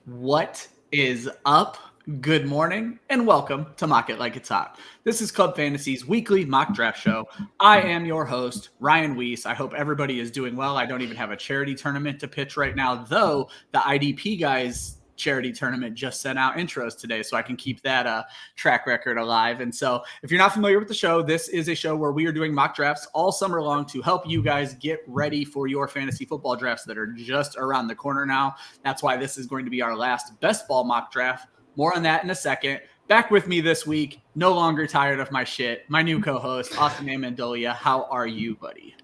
What is up? Good morning and welcome to Mock It Like It's Hot. This is Club Fantasy's weekly mock draft show. I am your host, Ryan Weisse. I hope everybody is doing well. I don't even have a charity tournament to pitch right now, though the IDP guys charity tournament just sent out intros today, so I can keep that track record alive. And so if you're not familiar with the show, this is a show where we are doing mock drafts all summer long to help you guys get ready for your fantasy football drafts that are just around the corner now. That's why this is going to be our last best ball mock draft. More on that in a second. Back with me this week, no longer tired of my shit, my new co-host, Austin Amandolia. How are you, buddy?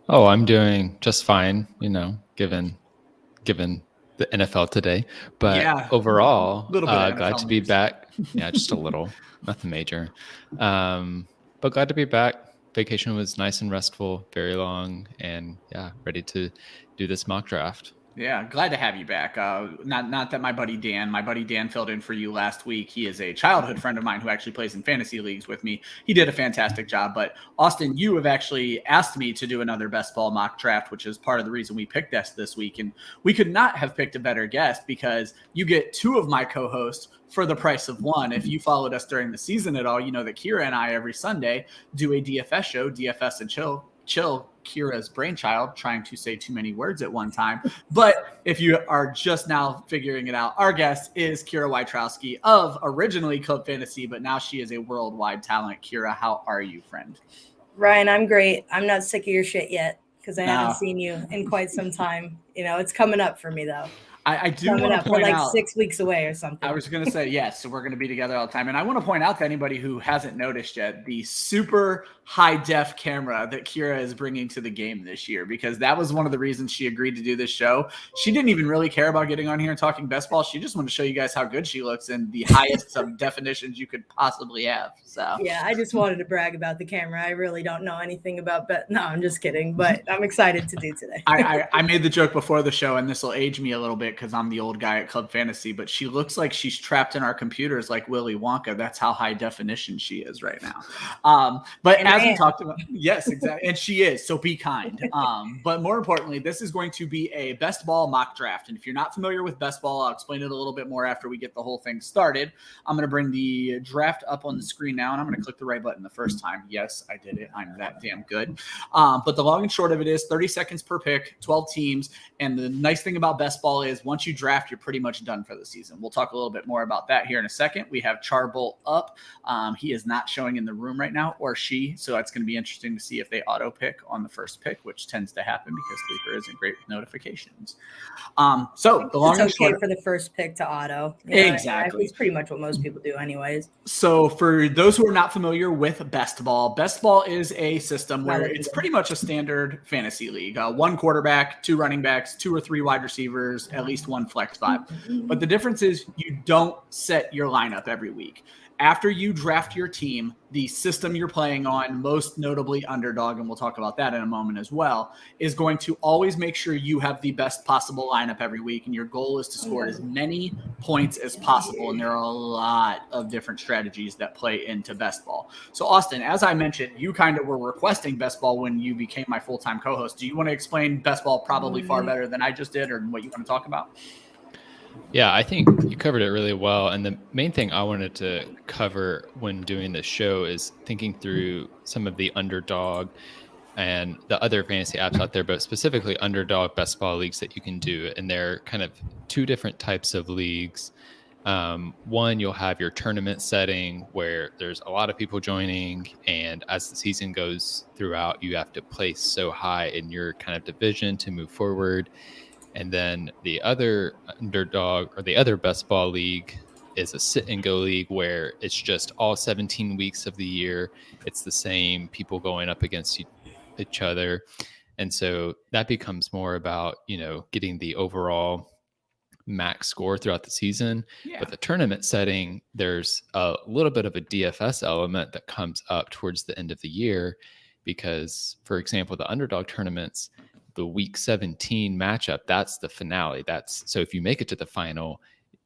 Oh, I'm doing just fine, given the NFL today. But overall, glad to be back. Yeah, just a little, nothing major. But glad to be back. Vacation was nice and restful, very long, and yeah, ready to do this mock draft. Yeah, glad to have you back. Not that my buddy Dan filled in for you last week. He is a childhood friend of mine who actually plays in fantasy leagues with me. He did a fantastic job. But Austin, you have actually asked me to do another best ball mock draft, which is part of the reason we picked this week. And we could not have picked a better guest because you get two of my co-hosts for the price of one. If you followed us during the season at all, you know that Kira and I every Sunday do a DFS show, DFS and Chill, Kira's brainchild, trying to say too many words at one time. But if you are just now figuring it out, our guest is Kira Wojtrowski of originally Club Fantasy, but now she is a worldwide talent. Kira, how are you, friend? Ryan, I'm great. I'm not sick of your shit yet because I haven't seen you in quite some time. It's coming up for me, though. I do want to point out, 6 weeks away or something. I was going to say, yes, so we're going to be together all the time. And I want to point out to anybody who hasn't noticed yet, the super high def camera that Kira is bringing to the game this year, because that was one of the reasons she agreed to do this show. She didn't even really care about getting on here and talking best ball. She just wanted to show you guys how good she looks in the highest of definitions you could possibly have. So yeah, I just wanted to brag about the camera. I really don't know anything about no, I'm just kidding, but I'm excited to do today. I made the joke before the show, and this will age me a little bit because I'm the old guy at Club Fantasy, but she looks like she's trapped in our computers like Willy Wonka. That's how high definition she is right now. But and as we talked about, yes, exactly. And she is, so be kind. But more importantly, this is going to be a best ball mock draft. And if you're not familiar with best ball, I'll explain it a little bit more after we get the whole thing started. I'm going to bring the draft up on the screen now, and I'm going to click the right button the first time. Yes, I did it. I'm that damn good. But the long and short of it is 30 seconds per pick, 12 teams. And the nice thing about best ball is once you draft, you're pretty much done for the season. We'll talk a little bit more about that here in a second. We have Charbolt up. He is not showing in the room right now, or she, so it's going to be interesting to see if they auto pick on the first pick, which tends to happen because Sleeper isn't great with notifications. So the long it's okay for the first pick to auto. Exactly. It's pretty much what most people do anyways. So for those who are not familiar with best ball is a system where it's pretty much a standard fantasy league. One quarterback, two running backs, 2 or 3 wide receivers, at least one flex spot. But the difference is you don't set your lineup every week. After you draft your team, the system you're playing on, most notably Underdog, and we'll talk about that in a moment as well, is going to always make sure you have the best possible lineup every week, and your goal is to score as many points as possible, and there are a lot of different strategies that play into best ball. So, Austin, as I mentioned, you kind of were requesting best ball when you became my full-time co-host. Do you want to explain best ball probably far better than I just did, or what you want to talk about? Yeah, I think you covered it really well. And the main thing I wanted to cover when doing this show is thinking through some of the Underdog and the other fantasy apps out there, but specifically Underdog best ball leagues that you can do. And they're kind of 2 different types of leagues. One, you'll have your tournament setting where there's a lot of people joining, and as the season goes throughout, you have to place so high in your kind of division to move forward. And then the other Underdog or the other best ball league is a sit and go league where it's just all 17 weeks of the year. It's the same people going up against each other. And so that becomes more about, getting the overall max score throughout the season. Yeah. But the tournament setting, there's a little bit of a DFS element that comes up towards the end of the year because, for example, the Underdog tournaments, the week 17 matchup, that's the finale. So if you make it to the final,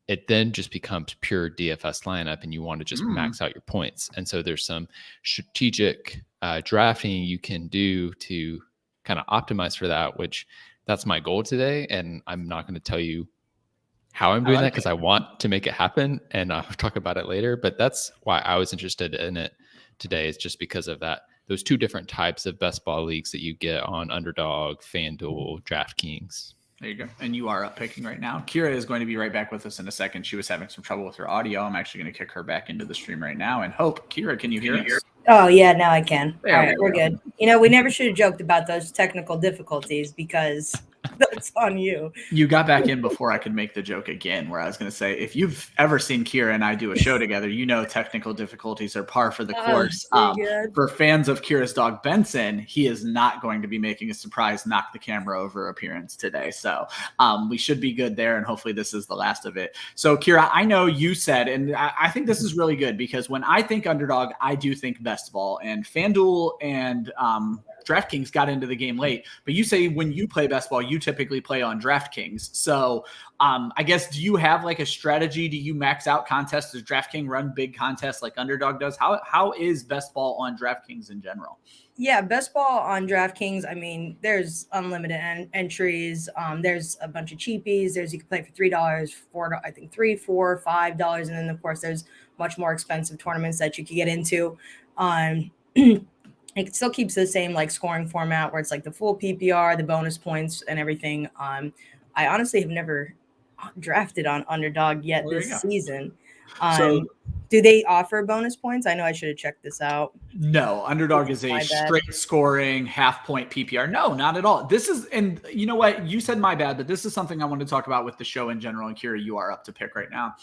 it then just becomes pure DFS lineup and you want to just max out your points. And so there's some strategic drafting you can do to kind of optimize for that, which that's my goal today. And I'm not going to tell you how I'm doing that because I want to make it happen, and I'll talk about it later. But that's why I was interested in it today, is just because of that. Those two different types of best ball leagues that you get on Underdog, FanDuel, DraftKings. There you go. And you are up picking right now. Kira is going to be right back with us in a second. She was having some trouble with her audio. I'm actually going to kick her back into the stream right now. And Hope, Kira, can you hear us? Oh, yeah, now I can. There All right, we're good. We never should have joked about those technical difficulties because that's on you. You got back in before I could make the joke again, where I was going to say, if you've ever seen Kira and I do a show together, technical difficulties are par for the course. For fans of Kira's dog, Benson, he is not going to be making a surprise knock the camera over appearance today. So we should be good there, and hopefully this is the last of it. So, Kira, I know you said, and I think this is really good, because when I think Underdog, I do think best ball, and FanDuel and DraftKings got into the game late, but you say when you play best ball, you typically play on DraftKings. So I guess, do you have like a strategy? Do you max out contests? Does DraftKings run big contests like Underdog does? How is best ball on DraftKings in general? Yeah, best ball on DraftKings. I mean, there's unlimited entries. There's a bunch of cheapies. You can play for $3, $4, I think $3, $4, $5, and then of course there's much more expensive tournaments that you can get into. It still keeps the same like scoring format where it's like the full PPR, the bonus points, and everything. I honestly have never drafted on Underdog yet this season. Do they offer bonus points? I know I should have checked this out. No, Underdog is a straight scoring half-point PPR. No, not at all. This is, and you know what? You said my bad, but this is something I want to talk about with the show in general. And Kira, you are up to pick right now.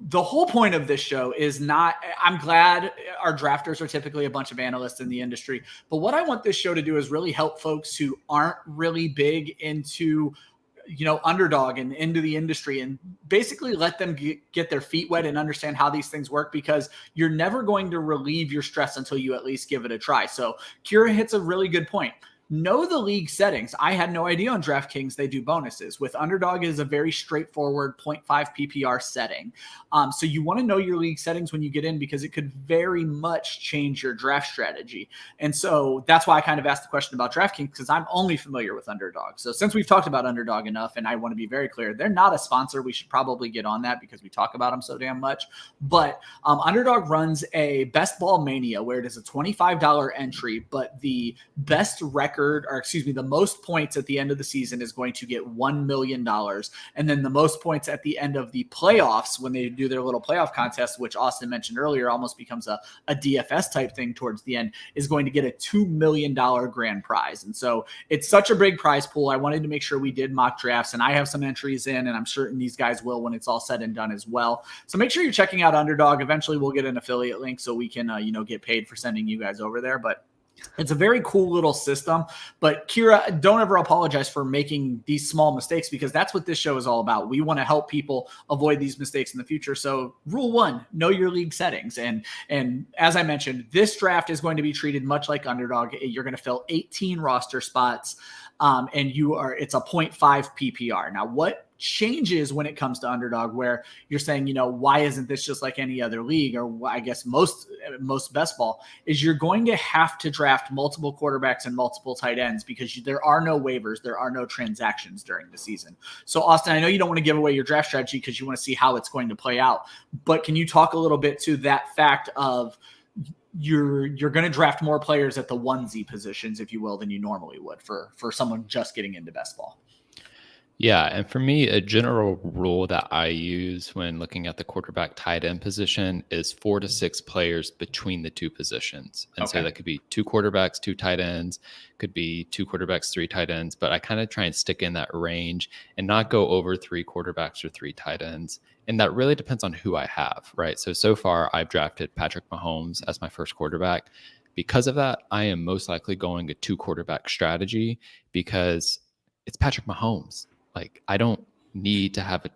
The whole point of this show is not, I'm glad our drafters are typically a bunch of analysts in the industry, but what I want this show to do is really help folks who aren't really big into Underdog and into the industry, and basically let them get their feet wet and understand how these things work, because you're never going to relieve your stress until you at least give it a try. So Kira hits a really good point. Know the league settings. I had no idea on DraftKings they do bonuses. With Underdog, it is a very straightforward 0.5 PPR setting. So you want to know your league settings when you get in, because it could very much change your draft strategy. And so that's why I kind of asked the question about DraftKings, because I'm only familiar with Underdog. So since we've talked about Underdog enough, and I want to be very clear, they're not a sponsor. We should probably get on that because we talk about them so damn much. But Underdog runs a Best Ball Mania, where it is a $25 entry, but the best record, the most points at the end of the season is going to get $1 million. And then the most points at the end of the playoffs, when they do their little playoff contest, which Austin mentioned earlier, almost becomes a DFS type thing towards the end, is going to get a $2 million grand prize. And so it's such a big prize pool. I wanted to make sure we did mock drafts, and I have some entries in, and I'm certain these guys will when it's all said and done as well. So make sure you're checking out Underdog. Eventually we'll get an affiliate link so we can, get paid for sending you guys over there. But it's a very cool little system. But Kira, don't ever apologize for making these small mistakes, because that's what this show is all about. We want to help people avoid these mistakes in the future. So rule 1, know your league settings. And as I mentioned, this draft is going to be treated much like Underdog. You're going to fill 18 roster spots. And it's a 0.5 PPR. Now, what changes when it comes to Underdog, where you're saying, why isn't this just like any other league, or I guess most best ball, is you're going to have to draft multiple quarterbacks and multiple tight ends, because there are no waivers, there are no transactions during the season. So Austin, I know you don't want to give away your draft strategy because you want to see how it's going to play out, but can you talk a little bit to that fact of you're going to draft more players at the onesie positions, if you will, than you normally would for someone just getting into best ball? Yeah, and for me, a general rule that I use when looking at the quarterback tight end position is 4 to 6 players between the two positions. And so that could be 2 quarterbacks, 2 tight ends, could be 2 quarterbacks, 3 tight ends, but I kind of try and stick in that range and not go over 3 quarterbacks or 3 tight ends. And that really depends on who I have, right? So far I've drafted Patrick Mahomes as my first quarterback. Because of that, I am most likely going a 2 quarterback strategy, because it's Patrick Mahomes. Like, I don't need to have a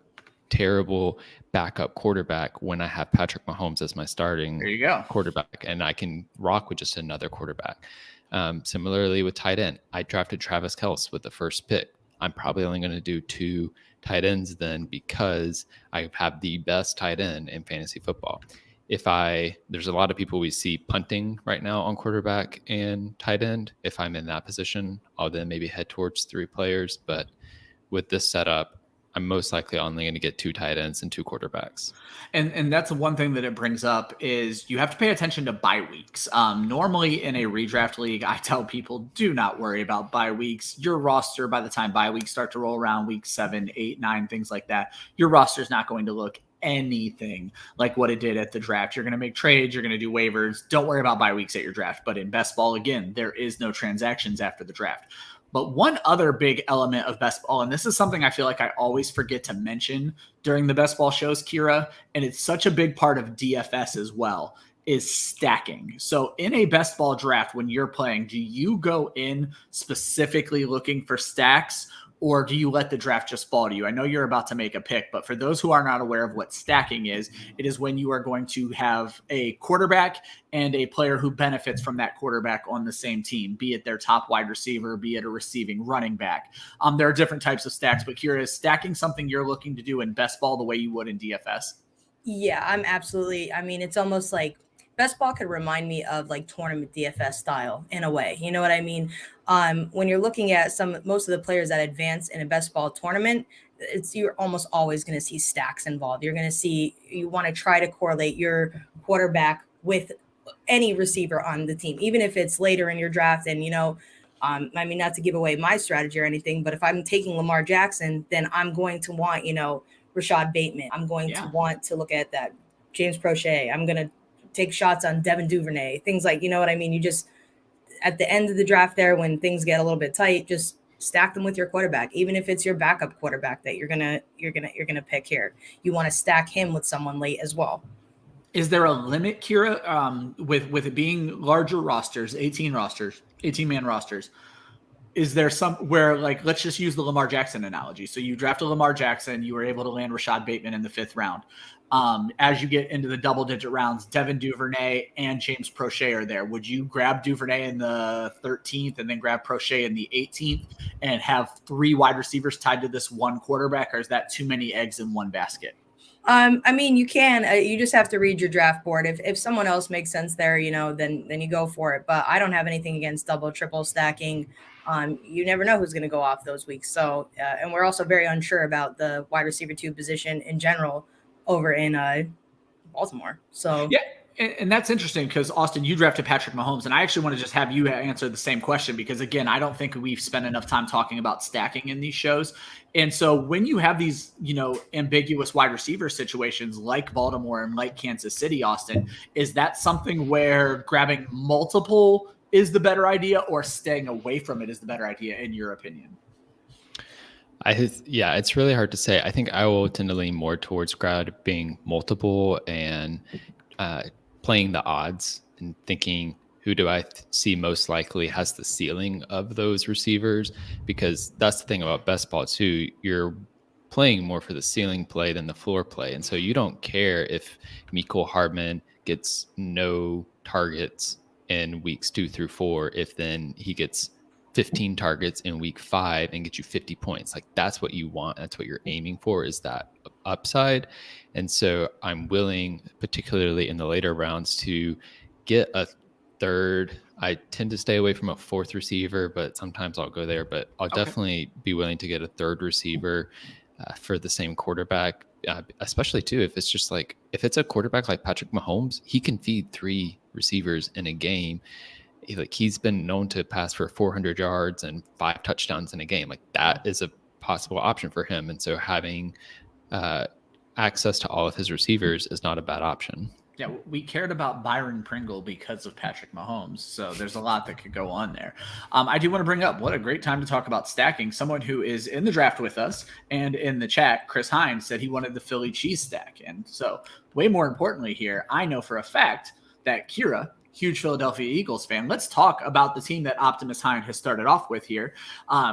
terrible backup quarterback when I have Patrick Mahomes as my starting quarterback, and I can rock with just another quarterback. Similarly with tight end, I drafted Travis Kelce with the first pick. I'm probably only going to do 2 tight ends then, because I have the best tight end in fantasy football. There's a lot of people we see punting right now on quarterback and tight end. If I'm in that position, I'll then maybe head towards 3 players. But with this setup, I'm most likely only going to get 2 tight ends and 2 quarterbacks. And that's one thing that it brings up is you have to pay attention to bye weeks. Normally in a redraft league, I tell people do not worry about bye weeks. Your roster, by the time bye weeks start to roll around, week 7, 8, 9, things like that, your roster is not going to look anything like what it did at the draft. You're going to make trades. You're going to do waivers. Don't worry about bye weeks at your draft. But in best ball, again, there is no transactions after the draft. But one other big element of best ball, and this is something I feel like I always forget to mention during the best ball shows, Kira, and it's such a big part of DFS as well, is stacking. So in a best ball draft, when you're playing, do you go in specifically looking for stacks, or do you let the draft just fall to you? I know you're about to make a pick, but for those who are not aware of what stacking is, it is when you are going to have a quarterback and a player who benefits from that quarterback on the same team, be it their top wide receiver, be it a receiving running back. There are different types of stacks, but here is stacking something you're looking to do in best ball the way you would in DFS? Yeah, it's almost like best ball could remind me of like tournament DFS style in a way. You know what I mean? When you're looking at most of the players that advance in a best ball tournament, you're almost always going to see stacks involved. You're going to see, you want to try to correlate your quarterback with any receiver on the team, even if it's later in your draft. And, not to give away my strategy or anything, but if I'm taking Lamar Jackson, then I'm going to want, Rashad Bateman. I'm going to want to look at that James Prochet. I'm going to take shots on Devin Duvernay, things like, you know what I mean? You just, at the end of the draft there, when things get a little bit tight, just stack them with your quarterback. Even if it's your backup quarterback that you're going to pick here, you want to stack him with someone late as well. Is there a limit, Kira, with it being larger rosters, 18-man rosters? Is there some where, like, let's just use the Lamar Jackson analogy. So you drafted Lamar Jackson, you were able to land Rashad Bateman in the 5th round. As you get into the double-digit rounds, Devin Duvernay and James Prochet are there. Would you grab Duvernay in the 13th and then grab Prochet in the 18th and have 3 wide receivers tied to this one quarterback, or is that too many eggs in one basket? You can. You just have to read your draft board. If someone else makes sense there, then you go for it. But I don't have anything against double, triple stacking. You never know who's going to go off those weeks. So, and we're also very unsure about the wide receiver 2 position in general over in Baltimore. So yeah. And that's interesting because, Austin, you drafted Patrick Mahomes, and I actually want to just have you answer the same question because, again, I don't think we've spent enough time talking about stacking in these shows. And so when you have these, ambiguous wide receiver situations like Baltimore and like Kansas City, Austin, is that something where grabbing multiple is the better idea or staying away from it is the better idea, in your opinion? It's really hard to say. I think I will tend to lean more towards grabbing multiple and playing the odds and thinking, who do I see most likely has the ceiling of those receivers? Because that's the thing about best ball too. You're playing more for the ceiling play than the floor play. And so you don't care if Mecole Hardman gets no targets in weeks 2 through 4, if then he gets 15 targets in week 5 and get you 50 points. Like, that's what you want. That's what you're aiming for, is that upside. And so I'm willing, particularly in the later rounds, to get a third. I tend to stay away from a 4th receiver, but sometimes I'll go there. But I'll definitely be willing to get a 3rd receiver for the same quarterback, especially too if it's just like, if it's a quarterback like Patrick Mahomes, he can feed 3 receivers in a game. He's been known to pass for 400 yards and 5 touchdowns in a game. Like, that is a possible option for him. And so having access to all of his receivers is not a bad option. Yeah, we cared about Byron Pringle because of Patrick Mahomes. So there's a lot that could go on there. I do want to bring up, what a great time to talk about stacking. Someone who is in the draft with us and in the chat, Chris Hines, said he wanted the Philly cheese stack. And so way more importantly here, I know for a fact that Kira, huge Philadelphia Eagles fan. Let's talk about the team that Optimus Hine has started off with here.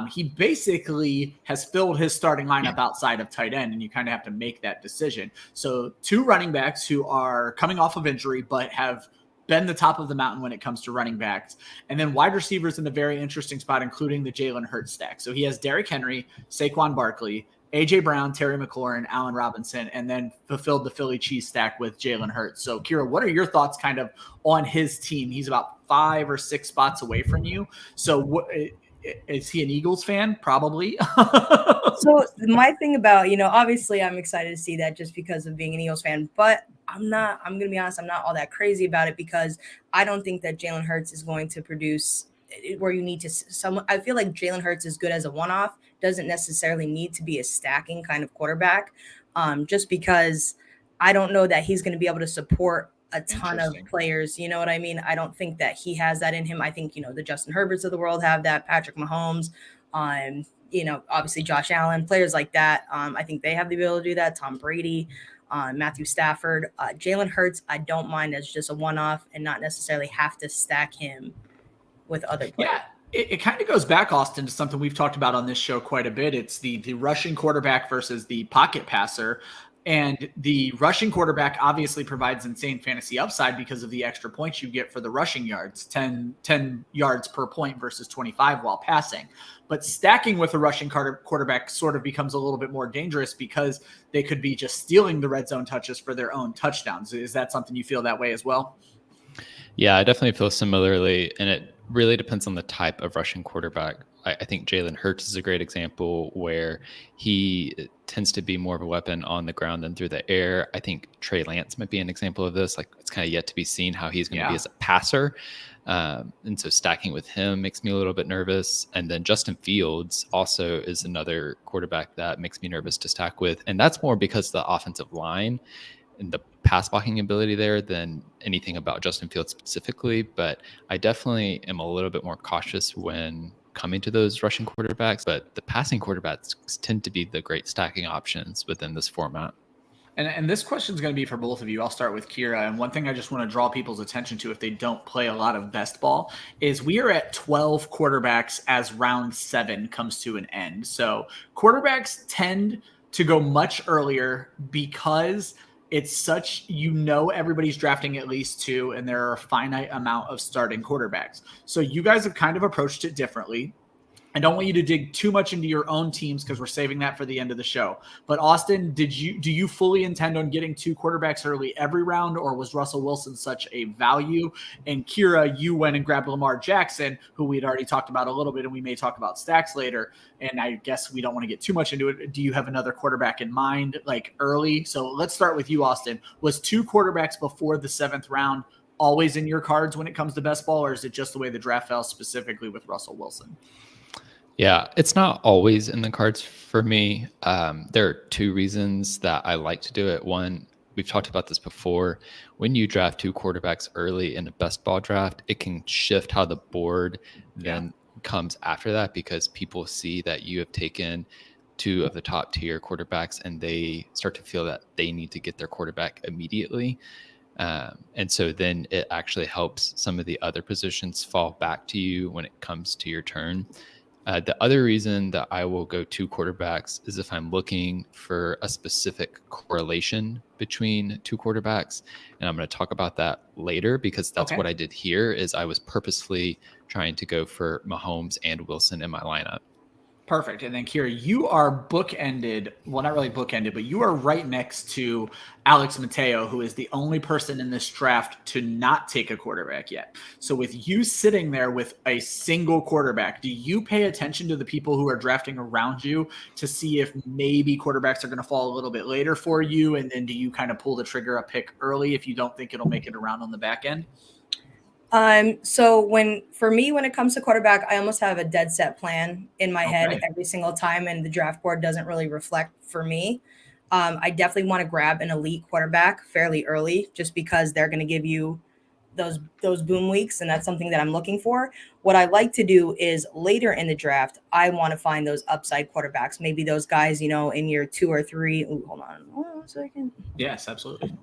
He basically has filled his starting lineup outside of tight end, and you kind of have to make that decision. So 2 running backs who are coming off of injury but have been the top of the mountain when it comes to running backs. And then wide receivers in a very interesting spot, including the Jalen Hurts stack. So he has Derrick Henry, Saquon Barkley, A.J. Brown, Terry McLaurin, Allen Robinson, and then fulfilled the Philly cheese stack with Jalen Hurts. So, Kira, what are your thoughts kind of on his team? He's about 5 or 6 spots away from you. So is he an Eagles fan? Probably. So my thing about, obviously I'm excited to see that just because of being an Eagles fan, but I'm going to be honest, I'm not all that crazy about it because I don't think that Jalen Hurts is going to produce where you need to I feel like Jalen Hurts is good as a one-off, doesn't necessarily need to be a stacking kind of quarterback, just because I don't know that he's going to be able to support a ton of players. You know what I mean? I don't think that he has that in him. I think, the Justin Herberts of the world have that, Patrick Mahomes, obviously Josh Allen, players like that. I think they have the ability to do that. Tom Brady, Matthew Stafford, Jalen Hurts, I don't mind as just a one-off and not necessarily have to stack him with other players. Yeah. It kind of goes back, Austin, to something we've talked about on this show quite a bit. It's the rushing quarterback versus the pocket passer. And the rushing quarterback obviously provides insane fantasy upside because of the extra points you get for the rushing yards, 10 yards per point versus 25 while passing. But stacking with a rushing quarterback sort of becomes a little bit more dangerous because they could be just stealing the red zone touches for their own touchdowns. Is that something you feel that way as well? Yeah, I definitely feel similarly. And it really depends on the type of rushing quarterback. I think Jalen Hurts is a great example where he tends to be more of a weapon on the ground than through the air. I think Trey Lance might be an example of this. Like, it's kind of yet to be seen how he's going to be as a passer. And so stacking with him makes me a little bit nervous. And then Justin Fields also is another quarterback that makes me nervous to stack with. And that's more because the offensive line and the pass blocking ability there than anything about Justin Fields specifically. But I definitely am a little bit more cautious when coming to those rushing quarterbacks, but the passing quarterbacks tend to be the great stacking options within this format. And this question is going to be for both of you. I'll start with Kira. And one thing I just want to draw people's attention to if they don't play a lot of best ball is we are at 12 quarterbacks as round 7 comes to an end. So quarterbacks tend to go much earlier because it's such, everybody's drafting at least 2 and there are a finite amount of starting quarterbacks. So you guys have kind of approached it differently. I don't want you to dig too much into your own teams because we're saving that for the end of the show. But Austin, do you fully intend on getting 2 quarterbacks early every round, or was Russell Wilson such a value? And Kira, you went and grabbed Lamar Jackson, who we'd already talked about a little bit, and we may talk about stacks later. And I guess we don't want to get too much into it. Do you have another quarterback in mind, like early? So let's start with you, Austin. Was 2 quarterbacks before the 7th round always in your cards when it comes to best ball, or is it just the way the draft fell specifically with Russell Wilson? Yeah, it's not always in the cards for me. There are 2 reasons that I like to do it. One, we've talked about this before. When you draft 2 quarterbacks early in a best ball draft, it can shift how the board then comes after that because people see that you have taken 2 of the top tier quarterbacks and they start to feel that they need to get their quarterback immediately. And so then it actually helps some of the other positions fall back to you when it comes to your turn. The other reason that I will go 2 quarterbacks is if I'm looking for a specific correlation between 2 quarterbacks. And I'm going to talk about that later because that's what I did here is I was purposefully trying to go for Mahomes and Wilson in my lineup. Perfect. And then Kira, you are bookended. Well, not really bookended, but you are right next to Alex Mateo, who is the only person in this draft to not take a quarterback yet. So with you sitting there with a single quarterback, do you pay attention to the people who are drafting around you to see if maybe quarterbacks are going to fall a little bit later for you? And then do you kind of pull the trigger a pick early if you don't think it'll make it around on the back end? So when it comes to quarterback, I almost have a dead set plan in my head every single time, and the draft board doesn't really reflect for me. I definitely want to grab an elite quarterback fairly early, just because they're going to give you those boom weeks, and that's something that I'm looking for. What I like to do is later in the draft, I want to find those upside quarterbacks, maybe those guys, in year 2 or 3. Ooh, hold on 1 second. Yes, absolutely.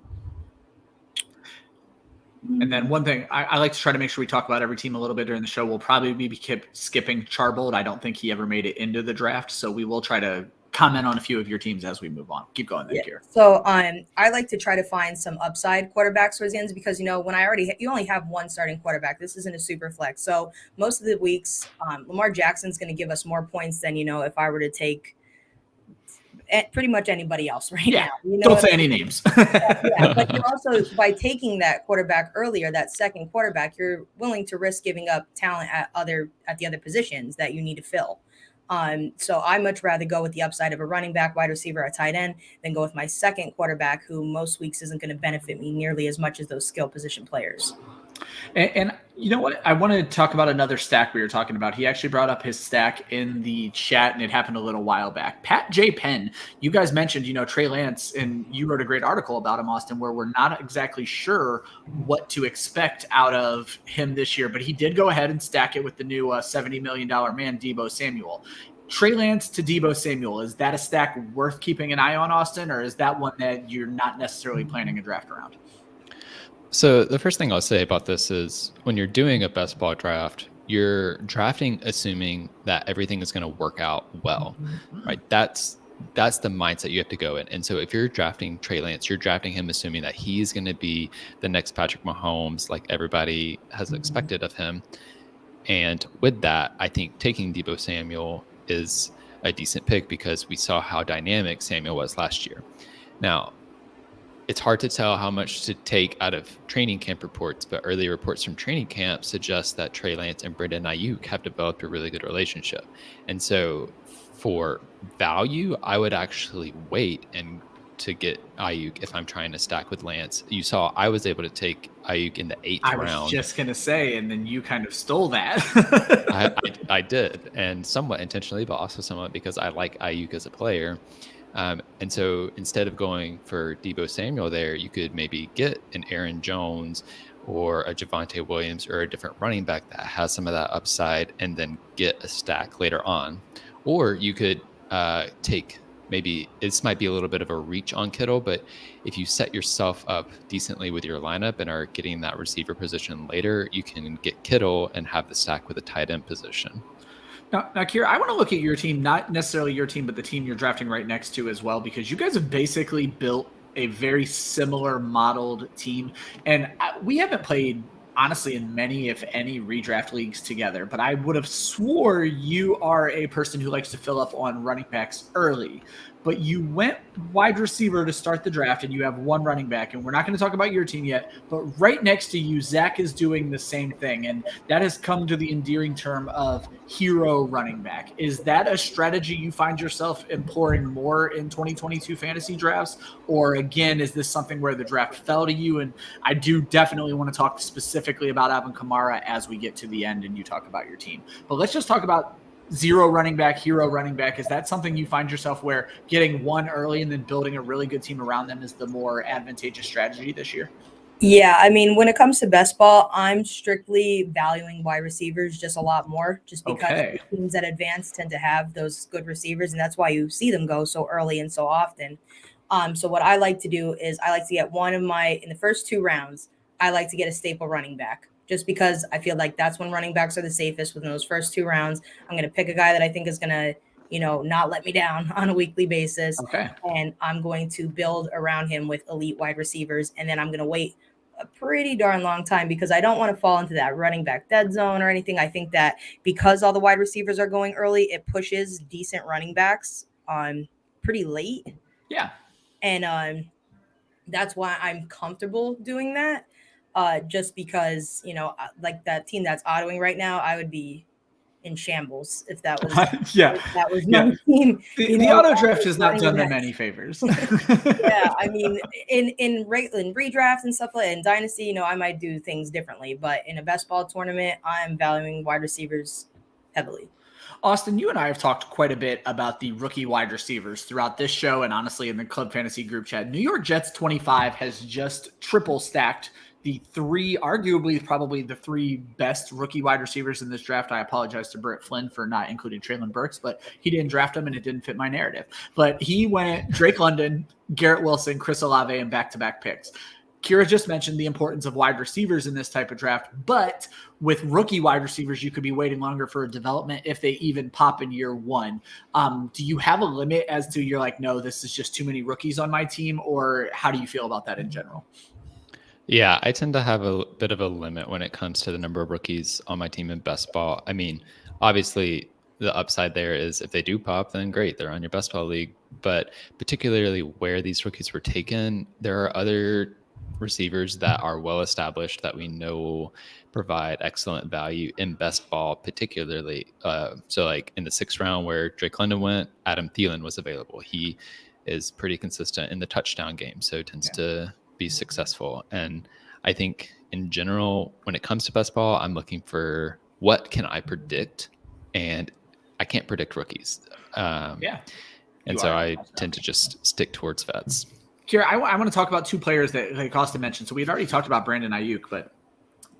And then one thing I like to try to make sure we talk about every team a little bit during the show. We'll probably be skipping Charbold. I don't think he ever made it into the draft. So we will try to comment on a few of your teams as we move on. Keep going there, Kira. So I like to try to find some upside quarterbacks towards the end because, when you only have 1 starting quarterback, this isn't a super flex. So most of the weeks, Lamar Jackson's going to give us more points than, if I were to take pretty much anybody else right yeah. now. You know, don't say any names. Yeah, but you're also, by taking that quarterback earlier, that second quarterback, you're willing to risk giving up talent at the other positions that you need to fill. So I much rather go with the upside of a running back, wide receiver, a tight end than go with my second quarterback, who most weeks isn't going to benefit me nearly as much as those skill position players. And you know what? I want to talk about another stack we were talking about. He actually brought up his stack in the chat, and it happened a little while back. Pat J. Penn, you guys mentioned, Trey Lance, and you wrote a great article about him, Austin, where we're not exactly sure what to expect out of him this year. But he did go ahead and stack it with the new $70 million man, Deebo Samuel. Trey Lance to Deebo Samuel, is that a stack worth keeping an eye on, Austin, or is that one that you're not necessarily planning a draft around? So the first thing I'll say about this is when you're doing a best ball draft, you're drafting assuming that everything is going to work out well, right? That's the mindset you have to go in. And so if you're drafting Trey Lance, you're drafting him assuming that he's going to be the next Patrick Mahomes, like everybody has expected of him. And with that, I think taking Deebo Samuel is a decent pick because we saw how dynamic Samuel was last year. Now, it's hard to tell how much to take out of training camp reports, but early reports from training camp suggest that Trey Lance and Brandon Ayuk have developed a really good relationship. And so for value, I would actually wait and to get Ayuk if I'm trying to stack with Lance. You saw I was able to take Ayuk in the 8th round. I was just going to say, and then you kind of stole that. I did, and somewhat intentionally, but also somewhat because I like Ayuk as a player. And so instead of going for Deebo Samuel there, you could maybe get an Aaron Jones or a Javonte Williams or a different running back that has some of that upside and then get a stack later on. Or you could take, maybe this might be a little bit of a reach on Kittle, but if you set yourself up decently with your lineup and are getting that receiver position later, you can get Kittle and have the stack with a tight end position. Now, Kira, I want to look at your team, not necessarily your team, but the team you're drafting right next to as well, because you guys have basically built a very similar modeled team. And we haven't played, honestly, in many, if any, redraft leagues together, but I would have swore you are a person who likes to fill up on running backs early. But you went wide receiver to start the draft, and you have one running back. And we're not going to talk about your team yet, but right next to you, Zach is doing the same thing. And that has come to the endearing term of hero running back. Is that a strategy you find yourself employing more in 2022 fantasy drafts? Or again, is this something where the draft fell to you? And I do definitely want to talk specifically about Alvin Kamara as we get to the end and you talk about your team. But let's just talk about zero running back, hero running back. Is that something you find yourself where getting one early and then building a really good team around them is the more advantageous strategy this year? Yeah, I mean, when it comes to best ball, I'm strictly valuing wide receivers just a lot more, just because the teams that advance tend to have those good receivers, and that's why you see them go so early and so often. So what I like to do is I like to get in the first 2 rounds, I like to get a staple running back. Just because I feel like that's when running backs are the safest within those first 2 rounds. I'm going to pick a guy that I think is going to, not let me down on a weekly basis. Okay. And I'm going to build around him with elite wide receivers. And then I'm going to wait a pretty darn long time because I don't want to fall into that running back dead zone or anything. I think that because all the wide receivers are going early, it pushes decent running backs on pretty late. Yeah. And that's why I'm comfortable doing that. Just because, like that team that's autoing right now, I would be in shambles if that was if that was my team. The auto draft has not done them any favors. Yeah, I mean, in redraft and stuff like that, in Dynasty, I might do things differently, but in a best ball tournament, I'm valuing wide receivers heavily. Austin, you and I have talked quite a bit about the rookie wide receivers throughout this show and honestly in the Club Fantasy group chat. New York Jets 25 has just triple stacked the 3, arguably probably the 3 best rookie wide receivers in this draft. I apologize to Brett Flynn for not including Treylon Burks, but he didn't draft him and it didn't fit my narrative. But he went Drake London, Garrett Wilson, Chris Olave, and back-to-back picks. Kira just mentioned the importance of wide receivers in this type of draft, but with rookie wide receivers, you could be waiting longer for a development if they even pop in year 1. Do you have a limit as to you're like, no, this is just too many rookies on my team, or how do you feel about that in general? Yeah, I tend to have a bit of a limit when it comes to the number of rookies on my team in best ball. I mean, obviously the upside there is if they do pop, then great, they're on your best ball league. but particularly where these rookies were taken, there are other receivers that are well established that we know will provide excellent value in best ball, particularly. So like in the 6th round where Drake London went, Adam Thielen was available. He is pretty consistent in the touchdown game, so tends to be successful. And I think in general, when it comes to best ball, I'm looking for what can I predict, and I can't predict rookies. And so I tend to just stick towards vets. Kira, I want to talk about 2 players that like Austin mentioned. So we've already talked about Brandon Ayuk, but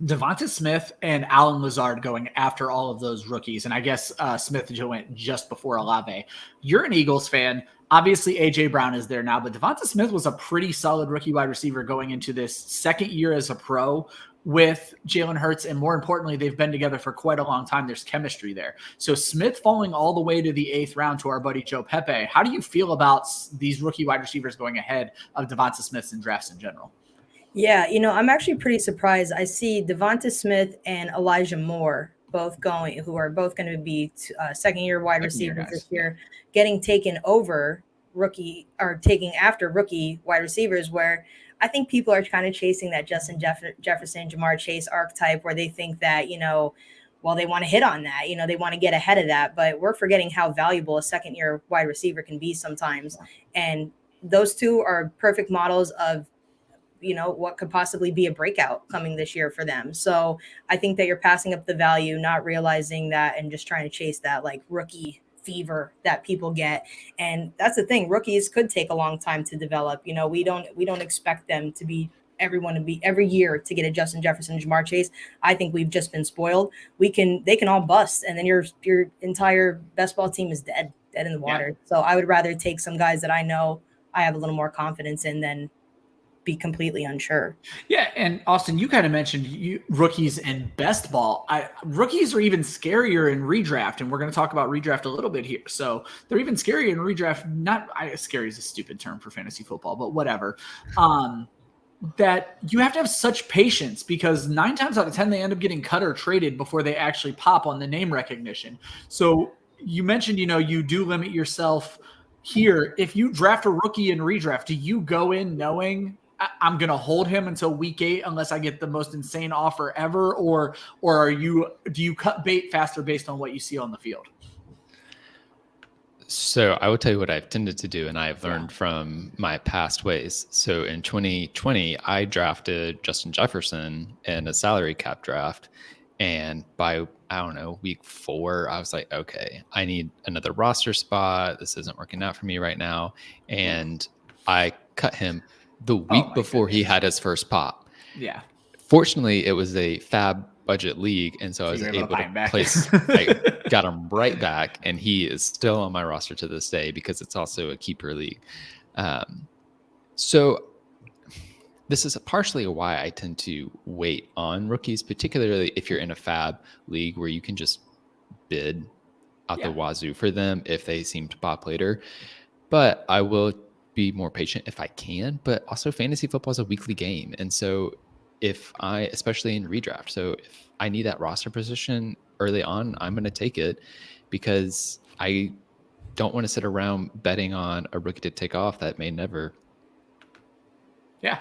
Devonta Smith and Alan Lazard going after all of those rookies. And I guess Smith went just before Olave. You're an Eagles fan. Obviously, A.J. Brown is there now, but Devonta Smith was a pretty solid rookie wide receiver going into this 2nd year as a pro with Jalen Hurts. And more importantly, they've been together for quite a long time. There's chemistry there. So Smith falling all the way to the 8th round to our buddy Joe Pepe. How do you feel about these rookie wide receivers going ahead of Devonta Smith in drafts in general? Yeah, I'm actually pretty surprised. I see Devonta Smith and Elijah Moore who are both going to be 2nd-year wide receivers this year, getting taken over taking after rookie wide receivers, where I think people are kind of chasing that Justin Jefferson, Jamar Chase archetype, where they think that, they want to hit on that, they want to get ahead of that, but we're forgetting how valuable a 2nd-year wide receiver can be sometimes. And those 2 are perfect models of what could possibly be a breakout coming this year for them. So I think that you're passing up the value, not realizing that, and just trying to chase that like rookie fever that people get. And that's the thing. Rookies could take a long time to develop. We don't expect them to be every year to get a Justin Jefferson, Jamar Chase. I think we've just been spoiled. They can all bust, and then your entire best ball team is dead in the water. Yeah. So I would rather take some guys that I know I have a little more confidence in than be completely unsure. Yeah, and Austin, you kind of mentioned rookies in best ball. Rookies are even scarier in redraft, and we're going to talk about redraft a little bit here. So they're even scarier in redraft. Scary is a stupid term for fantasy football, but whatever. That you have to have such patience, because 9 times out of 10 they end up getting cut or traded before they actually pop on the name recognition. So you mentioned, you do limit yourself here. If you draft a rookie in redraft, do you go in knowing I'm going to hold him until week 8 unless I get the most insane offer ever? Or do you cut bait faster based on what you see on the field? So I will tell you what I've tended to do, and I've learned from my past ways. So in 2020, I drafted Justin Jefferson in a salary cap draft. And by, week 4, I was like, okay, I need another roster spot. This isn't working out for me right now. And I cut him the week before he had his first pop. Yeah. Fortunately, it was a fab budget league, and so I was able to place. I got him right back, and he is still on my roster to this day because it's also a keeper league. So this is partially why I tend to wait on rookies, particularly if you're in a fab league where you can just bid out the wazoo for them if they seem to pop later. But I will be more patient if I can, but also fantasy football is a weekly game. And so especially in redraft, so if I need that roster position early on, I'm going to take it, because I don't want to sit around betting on a rookie to take off that may never. Yeah.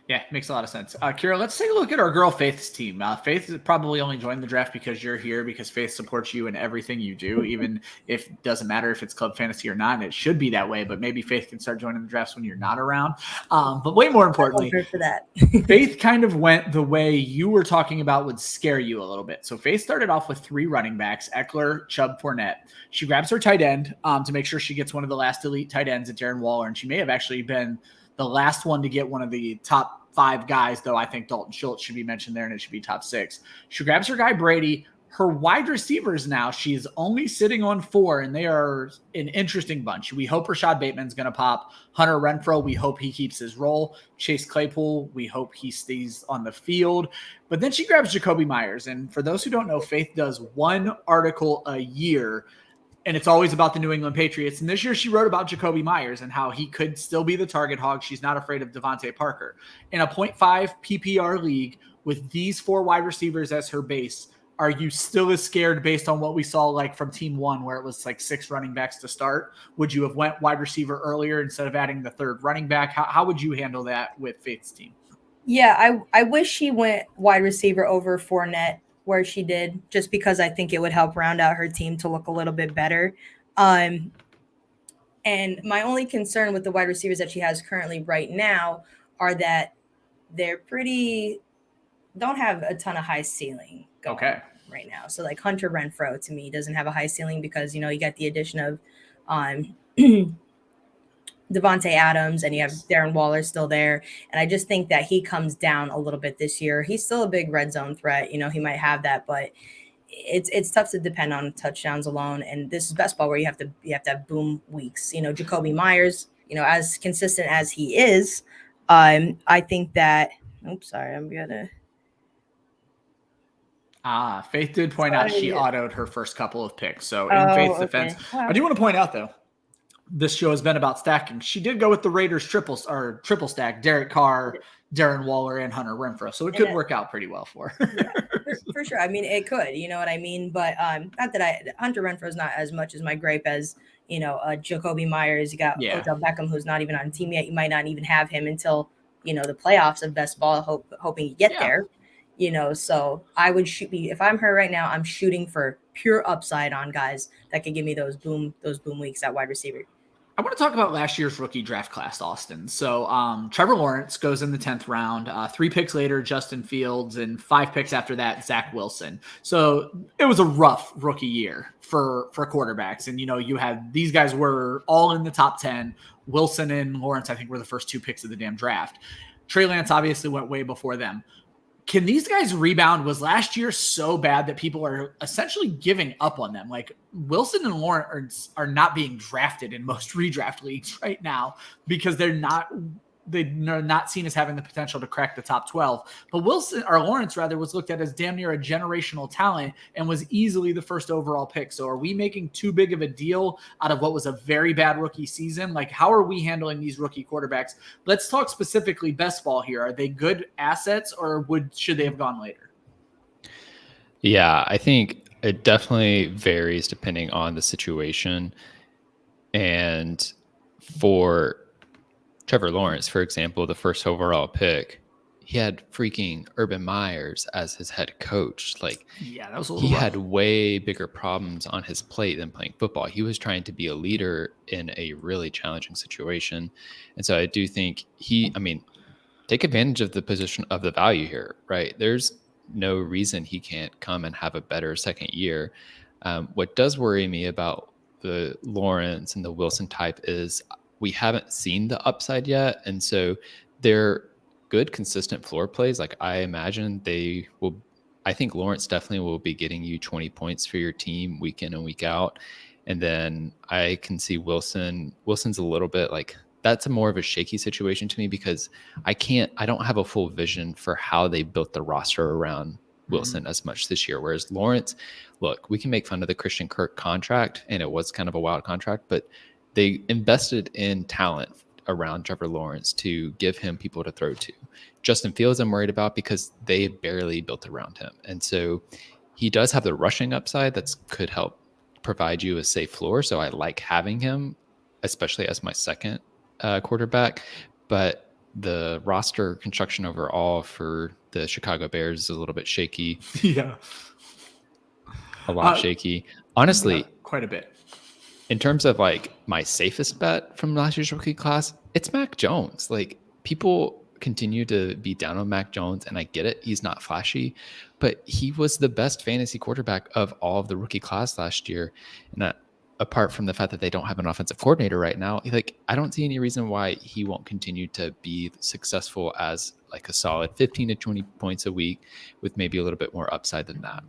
Yeah, makes a lot of sense. Kira, let's take a look at our girl Faith's team. Faith probably only joined the draft because you're here, because Faith supports you in everything you do, even if it doesn't matter if it's club fantasy or not. And it should be that way, but maybe Faith can start joining the drafts when you're not around. But way more importantly, for that. Faith kind of went the way you were talking about would scare you a little bit. So Faith started off with 3 running backs, Eckler, Chubb, Fournette. She grabs her tight end to make sure she gets one of the last elite tight ends at Darren Waller, and she may have actually been the last one to get one of the top 5 guys, though I think Dalton Schultz should be mentioned there, and it should be top 6. She grabs her guy Brady. Her wide receivers now, she's only sitting on 4, and they are an interesting bunch. We hope Rashad Bateman's going to pop. Hunter Renfrow, we hope he keeps his role. Chase Claypool, we hope he stays on the field. But then she grabs Jacoby Myers, and for those who don't know, Faith does 1 article a year, and it's always about the New England Patriots. And this year she wrote about Jacoby Myers and how he could still be the target hog. She's not afraid of Devontae Parker. In a 0.5 PPR league with these 4 wide receivers as her base, are you still as scared based on what we saw like from team 1 where it was like 6 running backs to start? Would you have went wide receiver earlier instead of adding the 3rd running back? How would you handle that with Faith's team? Yeah, I wish she went wide receiver over Fournette where she did, just because I think it would help round out her team to look a little bit better. And my only concern with the wide receivers that she has currently right now are that they're don't have a ton of high ceiling going right now. So like Hunter Renfrow to me doesn't have a high ceiling because, you got the addition of Devontae Adams and you have Darren Waller still there. And I just think that he comes down a little bit this year. He's still a big red zone threat. He might have that, but it's tough to depend on touchdowns alone. And this is best ball where you have to have boom weeks. Jacoby Myers, as consistent as he is, I think that. Oops, sorry, I'm gonna. Faith did point out she autoed her first couple of picks. So in Faith's defense, I do want to point out though, this show has been about stacking. She did go with the Raiders triple stack: Derek Carr, Darren Waller, and Hunter Renfrow. So it could work out pretty well for her. Yeah, for sure. I mean, it could. You know what I mean? But not that Hunter Renfrow is not as much as my gripe as Jacoby Myers. You got Odell Beckham, who's not even on the team yet. You might not even have him until the playoffs of best ball. Hoping you get there. So I would if I'm her right now, I'm shooting for pure upside on guys that could give me those boom weeks at wide receiver. I want to talk about last year's rookie draft class, Austin. So Trevor Lawrence goes in the 10th round, 3 picks later, Justin Fields, and 5 picks after that, Zach Wilson. So it was a rough rookie year for quarterbacks. And, you had these guys were all in the top 10. Wilson and Lawrence, I think, were the first 2 picks of the damn draft. Trey Lance obviously went way before them. Can these guys rebound? Was last year so bad that people are essentially giving up on them? Like Wilson and Lawrence are not being drafted in most redraft leagues right now because they're not seen as having the potential to crack the top 12. But Lawrence was looked at as damn near a generational talent and was easily the first overall pick. So are we making too big of a deal out of what was a very bad rookie season? Like, how are we handling these rookie quarterbacks? Let's talk specifically best ball here. Are they good assets or should they have gone later? Yeah, I think it definitely varies depending on the situation. And for Trevor Lawrence, for example, the first overall pick, he had freaking Urban Myers as his head coach. Like, that was a little he rough. had way bigger problems on his plate than playing football. He was trying to be a leader in a really challenging situation. And so I do think take advantage of the position of the value here, right? There's no reason he can't come and have a better second year. What does worry me about the Lawrence and the Wilson type is we haven't seen the upside yet. And so they're good, consistent floor plays. Like I imagine I think Lawrence definitely will be getting you 20 points for your team week in and week out. And then I can see Wilson's a little bit like, that's more of a shaky situation to me because I don't have a full vision for how they built the roster around Wilson as much this year. Whereas Lawrence, look, we can make fun of the Christian Kirk contract and it was kind of a wild contract, but they invested in talent around Trevor Lawrence to give him people to throw to. Justin Fields, I'm worried about because they barely built around him. And so he does have the rushing upside that could help provide you a safe floor. So I like having him, especially as my second quarterback. But the roster construction overall for the Chicago Bears is a little bit shaky. Yeah. A lot shaky. Honestly, quite a bit. In terms of like my safest bet from last year's rookie class, it's Mac Jones. Like people continue to be down on Mac Jones and I get it. He's not flashy, but he was the best fantasy quarterback of all of the rookie class last year. And apart from the fact that they don't have an offensive coordinator right now, like I don't see any reason why he won't continue to be successful as like a solid 15 to 20 points a week with maybe a little bit more upside than that.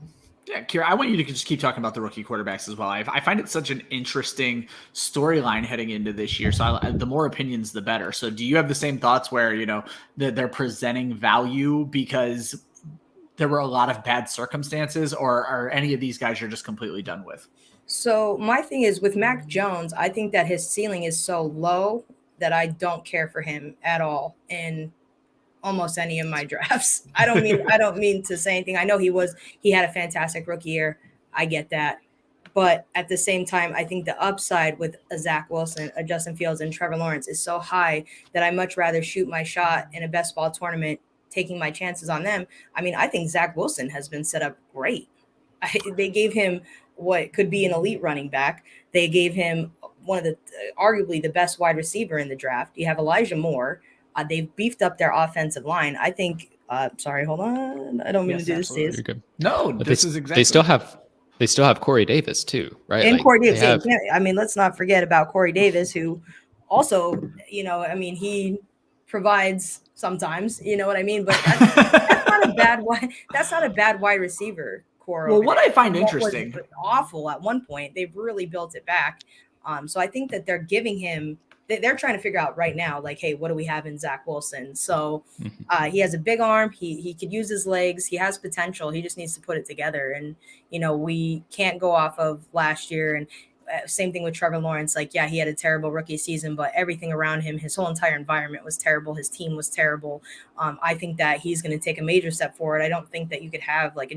Yeah, Kira, I want you to just keep talking about the rookie quarterbacks as well. I find it such an interesting storyline heading into this year. So the more opinions, the better. So do you have the same thoughts where, that they're presenting value because there were a lot of bad circumstances, or are any of these guys you're just completely done with? So my thing is with Mac Jones, I think that his ceiling is so low that I don't care for him at all. And almost any of my drafts. I don't mean to say anything. I know he had a fantastic rookie year. I get that. But at the same time, I think the upside with a Zach Wilson, a Justin Fields, and Trevor Lawrence is so high that I much rather shoot my shot in a best ball tournament, taking my chances on them. I mean, I think Zach Wilson has been set up great. They gave him what could be an elite running back. They gave him one of the arguably the best wide receiver in the draft. You have Elijah Moore. They've beefed up their offensive line. I think. Sorry, hold on. I don't mean to do absolutely. this. You're good. No, but this is exactly. They still have Corey Davis too, right? And Corey Davis. I mean, let's not forget about Corey Davis, who also, he provides sometimes. You know what I mean? But that's not a bad wide. That's not a bad wide receiver core. Well, what I find interesting, awful at one point, they've really built it back. So I think that they're giving him. They're trying to figure out right now, like, hey, what do we have in Zach Wilson? So he has a big arm. He could use his legs. He has potential. He just needs to put it together. And, we can't go off of last year. And same thing with Trevor Lawrence. Like, yeah, he had a terrible rookie season, but everything around him, his whole entire environment was terrible. His team was terrible. I think that he's going to take a major step forward. I don't think that you could have like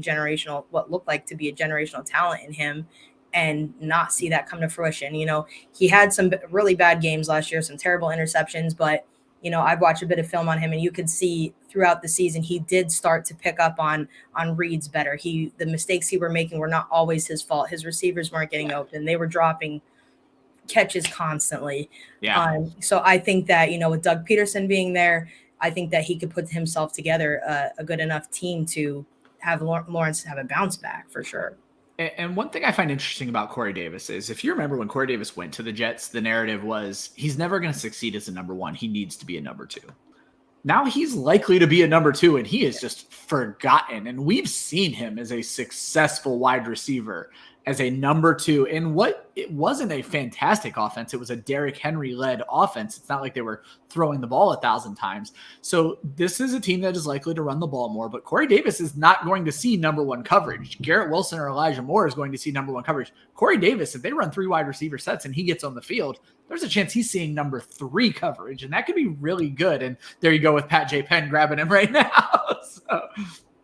what looked like to be a generational talent in him and not see that come to fruition. He had some really bad games last year, some terrible interceptions, but, I've watched a bit of film on him and you could see throughout the season, he did start to pick up on reads better. The mistakes he were making were not always his fault. His receivers weren't getting open. They were dropping catches constantly. Yeah. So I think that, with Doug Peterson being there, I think that he could put himself together a good enough team to have Lawrence have a bounce back for sure. And one thing I find interesting about Corey Davis is if you remember when Corey Davis went to the Jets, the narrative was he's never going to succeed as a number one. He needs to be a number two. Now he's likely to be a number two, and he is just forgotten. And we've seen him as a successful wide receiver, as a number two in what it wasn't a fantastic offense. It was a Derrick Henry-led offense. It's not like they were throwing the ball 1,000 times. So this is a team that is likely to run the ball more, but Corey Davis is not going to see number one coverage. Garrett Wilson or Elijah Moore is going to see number one coverage. Corey Davis, if they run 3 wide receiver sets and he gets on the field, there's a chance he's seeing number 3 coverage, and that could be really good. And there you go with Pat J. Penn grabbing him right now. So.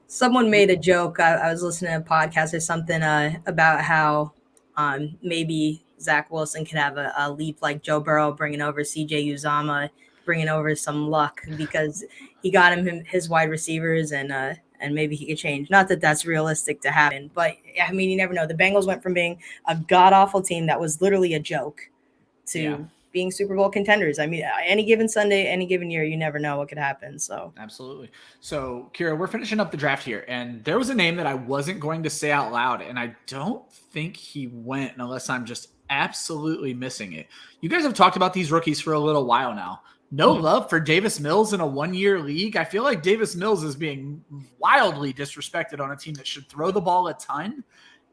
Someone made a joke. I was listening to a podcast or something about how maybe Zach Wilson could have a leap like Joe Burrow, bringing over CJ Uzomah, bringing over some luck because he got him his wide receivers and maybe he could change. Not that that's realistic to happen, but I mean, you never know. The Bengals went from being a god-awful team that was literally a joke to being Super Bowl contenders. I mean, any given Sunday, any given year, you never know what could happen. So absolutely. So Kira, we're finishing up the draft here, and there was a name that I wasn't going to say out loud, and I don't think he went unless I'm just absolutely missing it. You guys have talked about these rookies for a little while now. No love for Davis Mills in a 1-year league. I feel like Davis Mills is being wildly disrespected on a team that should throw the ball a ton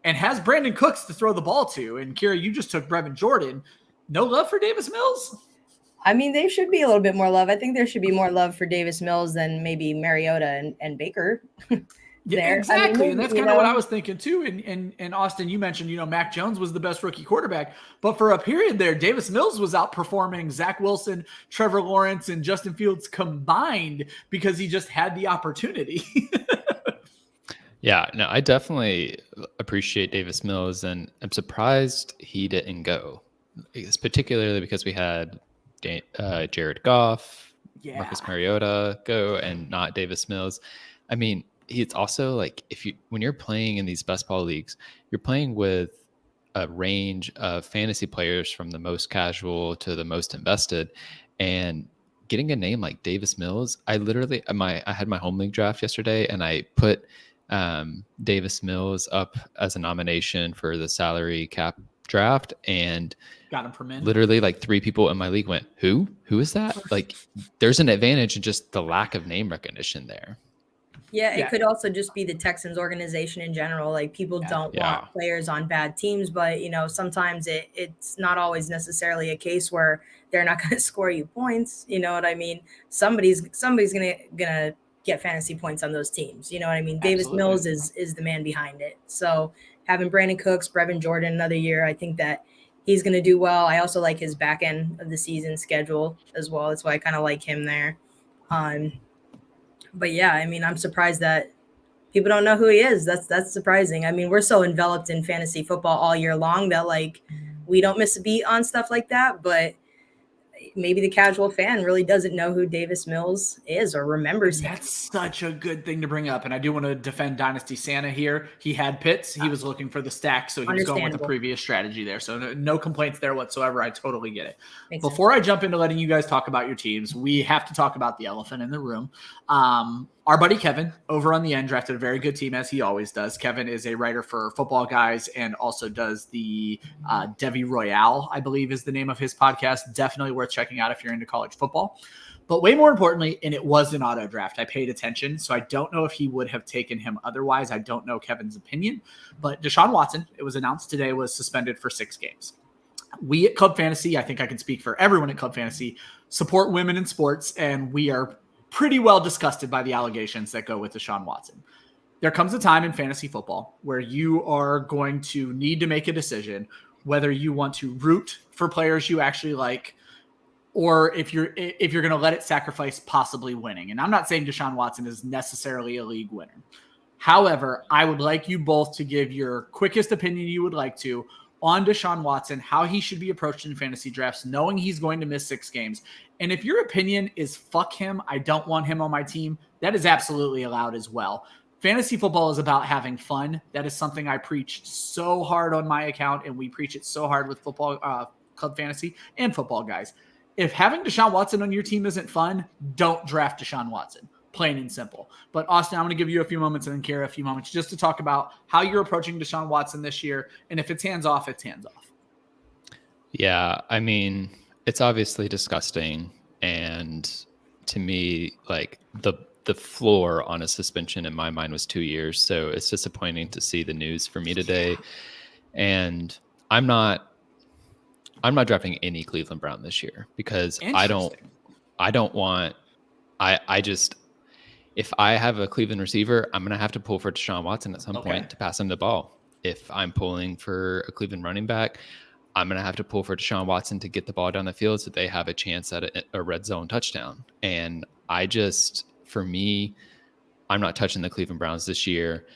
and has Brandon Cooks to throw the ball to. And Kira, you just took Brevin Jordan. No love for Davis Mills? I mean, they should be a little bit more love. I think there should be more love for Davis Mills than maybe Mariota and Baker. Yeah, exactly. I mean, and that's kind of what I was thinking too. And Austin, you mentioned, Mac Jones was the best rookie quarterback, but for a period there, Davis Mills was outperforming Zach Wilson, Trevor Lawrence, and Justin Fields combined because he just had the opportunity. Yeah, no, I definitely appreciate Davis Mills, and I'm surprised he didn't go. It's particularly because we had Jared Goff, Marcus Mariota go, and not Davis Mills. I mean, it's also like when you're playing in these best ball leagues, you're playing with a range of fantasy players from the most casual to the most invested, and getting a name like Davis Mills, I had my home league draft yesterday, and I put Davis Mills up as a nomination for the salary cap draft, and got him from in. Literally like 3 people in my league went, who is that? Like, there's an advantage in just the lack of name recognition there. Yeah, it could also just be the Texans organization in general. Like, people don't want players on bad teams, but sometimes it's not always necessarily a case where they're not going to score you points. You know what I mean? Somebody's gonna get fantasy points on those teams. You know what I mean? Davis Mills is the man behind it. So having Brandon Cooks, Brevin Jordan another year, I think that he's going to do well. I also like his back end of the season schedule as well. That's why I kind of like him there. But yeah, I mean, I'm surprised that people don't know who he is. That's surprising. I mean, we're so enveloped in fantasy football all year long that like we don't miss a beat on stuff like that. But maybe the casual fan really doesn't know who Davis Mills is or remembers him. That's such a good thing to bring up. And I do want to defend Dynasty Santa here. He had Pitts. He was looking for the stack, so he was going with the previous strategy there. So no complaints there whatsoever. I totally get it. Before I jump into letting you guys talk about your teams, we have to talk about the elephant in the room. Our buddy Kevin over on the end drafted a very good team, as he always does. Kevin is a writer for Football Guys and also does the Devi Royale, I believe is the name of his podcast. Definitely worth checking out if you're into college football. But way more importantly, and it was an auto draft, I paid attention, so I don't know if he would have taken him otherwise. I don't know Kevin's opinion. But Deshaun Watson, it was announced today, was suspended for 6 games. We at Club Fantasy, I think I can speak for everyone at Club Fantasy, support women in sports, and we are pretty well disgusted by the allegations that go with Deshaun Watson. There comes a time in fantasy football where you are going to need to make a decision whether you want to root for players you actually like, or if you're going to let it sacrifice possibly winning. And I'm not saying Deshaun Watson is necessarily a league winner. However, I would like you both to give your quickest opinion you would like to on Deshaun Watson, how he should be approached in fantasy drafts, knowing he's going to miss 6 games. And if your opinion is fuck him, I don't want him on my team, that is absolutely allowed as well. Fantasy football is about having fun. That is something I preach so hard on my account, and we preach it so hard with football, Club Fantasy and Football Guys. If having Deshaun Watson on your team isn't fun, don't draft Deshaun Watson. Plain and simple. But Austin, I'm going to give you a few moments and then Kira a few moments just to talk about how you're approaching Deshaun Watson this year. And if it's hands off, it's hands off. Yeah, I mean, it's obviously disgusting. And to me, like the floor on a suspension in my mind was 2 years. So it's disappointing to see the news for me today. And I'm not drafting any Cleveland Brown this year because I just, if I have a Cleveland receiver, I'm going to have to pull for Deshaun Watson at some point to pass him the ball. If I'm pulling for a Cleveland running back, I'm going to have to pull for Deshaun Watson to get the ball down the field so they have a chance at a red zone touchdown. And for me, I'm not touching the Cleveland Browns this year.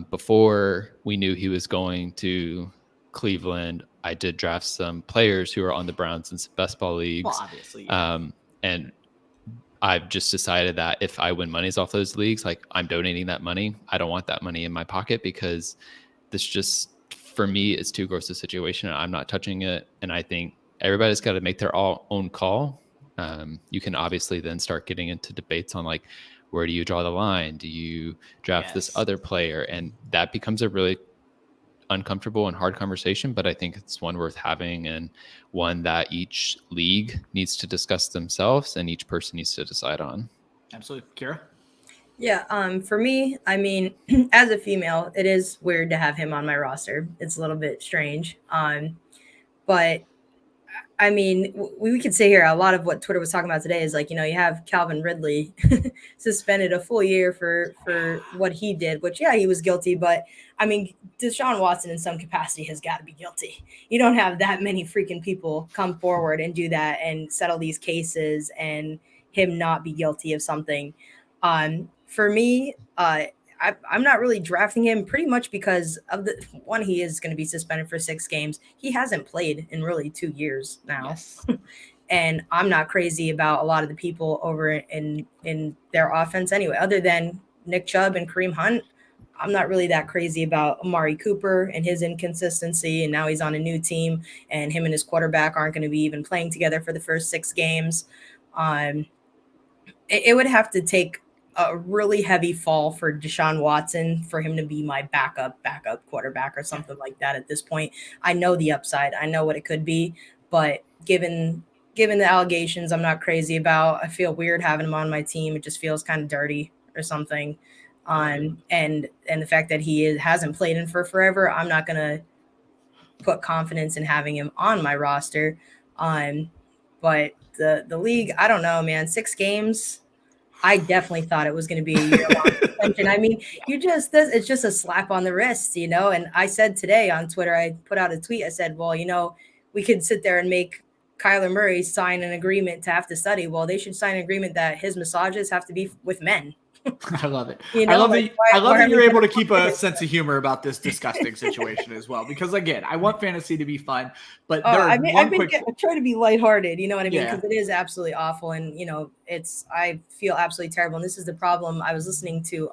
Before we knew he was going to Cleveland, I did draft some players who are on the Browns in some best ball leagues. Well, obviously. Yeah. And I've just decided that if I win monies off those leagues, like I'm donating that money. I don't want that money in my pocket because this just, for me, it's too gross a situation. And I'm not touching it. And I think everybody's got to make their own call. You can obviously then start getting into debates on like, where do you draw the line? Do you draft this other player? And that becomes a really uncomfortable and hard conversation, but I think it's one worth having and one that each league needs to discuss themselves and each person needs to decide on. Absolutely. Kira? Yeah, for me, I mean, as a female, it is weird to have him on my roster. It's a little bit strange. But I mean, we could say here a lot of what Twitter was talking about today is like, you have Calvin Ridley suspended a full year for what he did, which, yeah, he was guilty. But I mean, Deshaun Watson in some capacity has got to be guilty. You don't have that many freaking people come forward and do that and settle these cases and him not be guilty of something. For me, I'm not really drafting him pretty much because of he is going to be suspended for 6 games. He hasn't played in really 2 years now. Yes. And I'm not crazy about a lot of the people over in their offense anyway, other than Nick Chubb and Kareem Hunt. I'm not really that crazy about Amari Cooper and his inconsistency. And now he's on a new team and him and his quarterback aren't going to be even playing together for the first 6 games. It would have to take a really heavy fall for Deshaun Watson for him to be my backup quarterback or something like that at this point. I know the upside. I know what it could be, but given the allegations, I'm not crazy about. I feel weird having him on my team. It just feels kind of dirty or something. And the fact that he hasn't played in for forever, I'm not going to put confidence in having him on my roster. But the league, I don't know, man, 6 games. I definitely thought it was going to be a year-long suspension. I mean, it's just a slap on the wrist, And I said today on Twitter, I put out a tweet. I said, well, we could sit there and make Kyler Murray sign an agreement to have to study. Well, they should sign an agreement that his massages have to be with men. I love it. You know, I love that you're able to keep a sense of humor about this disgusting situation as well. Because again, I want fantasy to be fun, but I try to be lighthearted. You know what I mean? Because it is absolutely awful, and I feel absolutely terrible. And this is the problem. I was listening to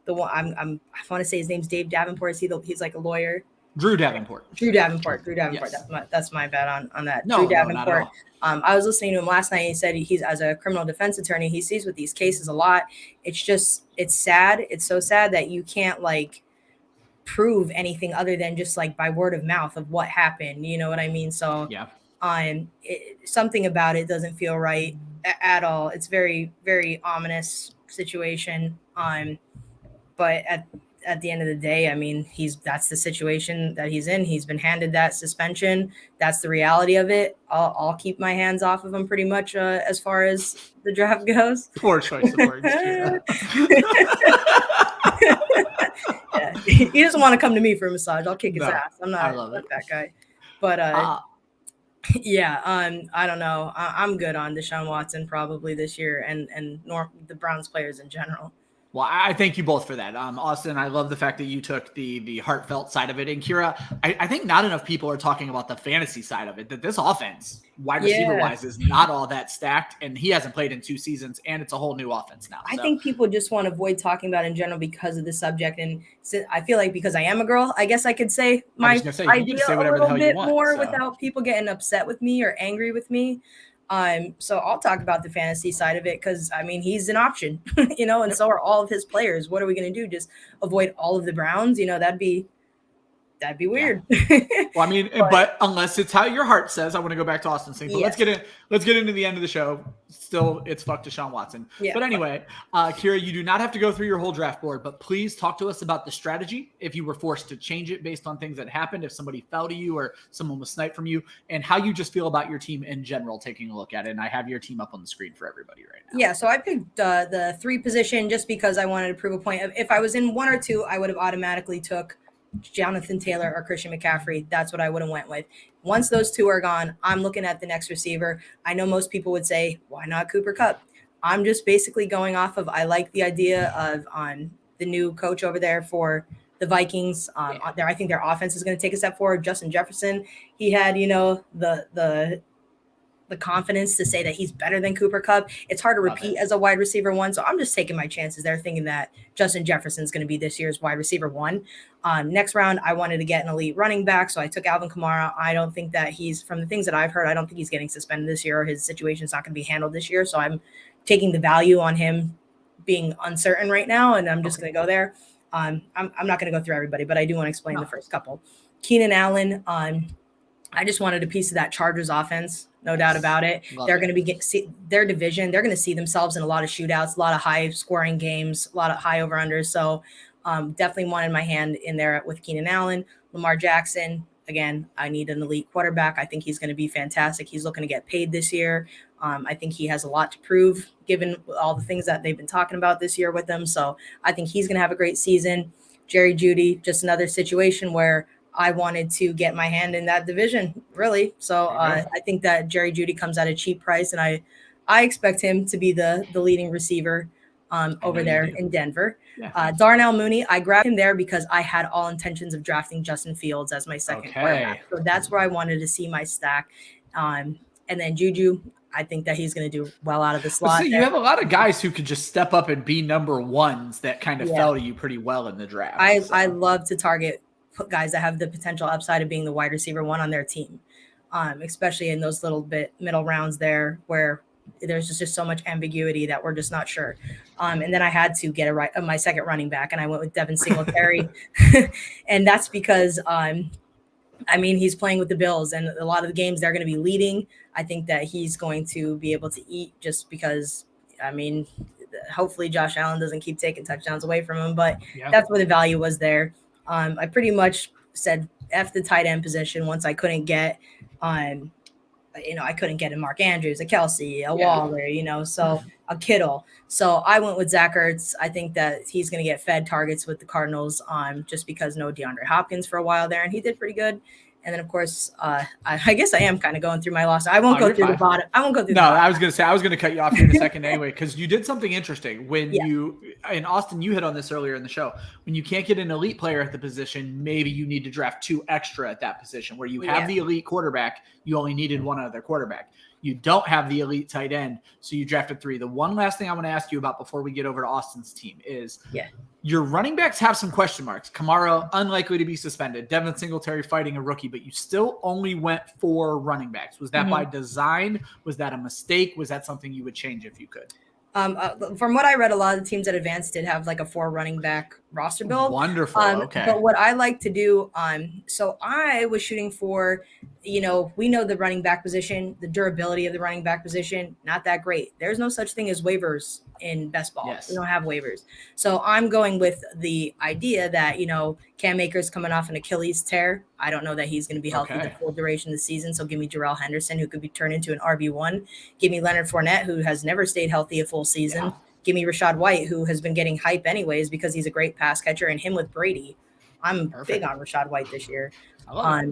the one I want to say his name's Dave Davenport. He's like a lawyer. Drew Davenport. Yes. That's my bad on that. Drew Davenport. I was listening to him last night. And he said he's, as a criminal defense attorney, he sees with these cases a lot. It's sad. It's so sad that you can't like prove anything other than just like by word of mouth of what happened. You know what I mean? So something about it doesn't feel right at all. It's very, very ominous situation. But at the end of the day, I mean, that's the situation that he's in. He's been handed that suspension. That's the reality of it. I'll keep my hands off of him pretty much as far as the draft goes. Poor choice of words. Yeah. He doesn't want to come to me for a massage. I'll kick his ass. I'm not that guy. But I don't know. I'm good on Deshaun Watson probably this year and the Browns players in general. Well, I thank you both for that. Austin, I love the fact that you took the heartfelt side of it. And Kira, I think not enough people are talking about the fantasy side of it, that this offense, wide receiver-wise, is not all that stacked. And he hasn't played in 2 seasons, and it's a whole new offense now. I think people just want to avoid talking about it in general because of the subject. And I feel like because I am a girl, I guess I could say my idea a little bit more without people getting upset with me or angry with me. So I'll talk about the fantasy side of it because I mean he's an option, and so are all of his players. What are we going to do? Just avoid all of the Browns? That'd be weird. Yeah. Well, I mean, but unless it's how your heart says, I want to go back to Austin's thing. But let's get into the end of the show. Still, it's fuck Deshaun Watson. Yeah, but anyway, Kira, you do not have to go through your whole draft board, but please talk to us about the strategy. If you were forced to change it based on things that happened, if somebody fell to you or someone was sniped from you, and how you just feel about your team in general, taking a look at it. And I have your team up on the screen for everybody right now. Yeah, so I picked the 3 position just because I wanted to prove a point. If I was in 1 or 2, I would have automatically took Jonathan Taylor or Christian McCaffrey. That's what I would have went with. Once those 2 are gone, I'm looking at the next receiver. I know most people would say, why not Cooper Kupp? I'm just basically going off of, I like the idea of on the new coach over there for the Vikings. I think their offense is going to take a step forward. Justin Jefferson, he had, the confidence to say that he's better than Cooper Kupp. It's hard to repeat as a wide receiver 1. So I'm just taking my chances there thinking that Justin Jefferson's going to be this year's wide receiver 1. Next round, I wanted to get an elite running back. So I took Alvin Kamara. I don't think that from the things that I've heard, I don't think he's getting suspended this year or his situation's not going to be handled this year. So I'm taking the value on him being uncertain right now. And I'm just going to go there. I'm not going to go through everybody, but I do want to explain the first couple. Keenan Allen. I just wanted a piece of that Chargers offense. No doubt about it. They're going to be their division. They're going to see themselves in a lot of shootouts, a lot of high scoring games, a lot of high over unders. So definitely wanted my hand in there with Keenan Allen. Lamar Jackson. Again, I need an elite quarterback. I think he's going to be fantastic. He's looking to get paid this year. I think he has a lot to prove given all the things that they've been talking about this year with him. So I think he's going to have a great season. Jerry Jeudy, just another situation where I wanted to get my hand in that division, really. So I think that Jerry Jeudy comes at a cheap price, and I expect him to be the leading receiver over there in Denver. Yeah. Darnell Mooney, I grabbed him there because I had all intentions of drafting Justin Fields as my second quarterback. So that's where I wanted to see my stack. And then Juju, I think that he's going to do well out of the slot. You have a lot of guys who could just step up and be number 1s that kind of fell to you pretty well in the draft. I love to target guys that have the potential upside of being the wide receiver 1 on their team, especially in those little bit middle rounds there where there's just so much ambiguity that we're just not sure. And then I had to get my second running back, and I went with Devin Singletary. And that's because, he's playing with the Bills, and a lot of the games they're going to be leading. I think that he's going to be able to eat just because, hopefully Josh Allen doesn't keep taking touchdowns away from him, but that's where the value was there. I pretty much said F the tight end position once I couldn't get I couldn't get a Mark Andrews, a Kelsey, a Waller, so a Kittle. So I went with Zach Ertz. I think that he's going to get fed targets with the Cardinals just because no DeAndre Hopkins for a while there, and he did pretty good. And then, of course, I guess I am kind of going through my loss. I won't go through the bottom. I won't go through. No, I was going to cut you off here in a second anyway, because you did something interesting when and Austin, you hit on this earlier in the show. When you can't get an elite player at the position, maybe you need to draft 2 extra at that position. Where you have the elite quarterback, you only needed 1 other quarterback. You don't have the elite tight end, so you drafted 3. The one last thing I want to ask you about before we get over to Austin's team is your running backs have some question marks. Kamara, unlikely to be suspended. Devin Singletary fighting a rookie, but you still only went 4 running backs. Was that by design? Was that a mistake? Was that something you would change if you could? From what I read, a lot of the teams that advanced did have like a 4 running back roster build. Wonderful. Okay. But what I like to do, so I was shooting for, we know the running back position, the durability of the running back position, not that great. There's no such thing as waivers in best ball. Yes. We don't have waivers. So I'm going with the idea that, Cam Akers coming off an Achilles tear. I don't know that he's going to be healthy the full duration of the season. So give me Jarrell Henderson, who could be turned into an RB1. Give me Leonard Fournette, who has never stayed healthy a full season. Yeah. Give me Rachaad White, who has been getting hype anyways because he's a great pass catcher, and him with Brady. I'm big on Rachaad White this year.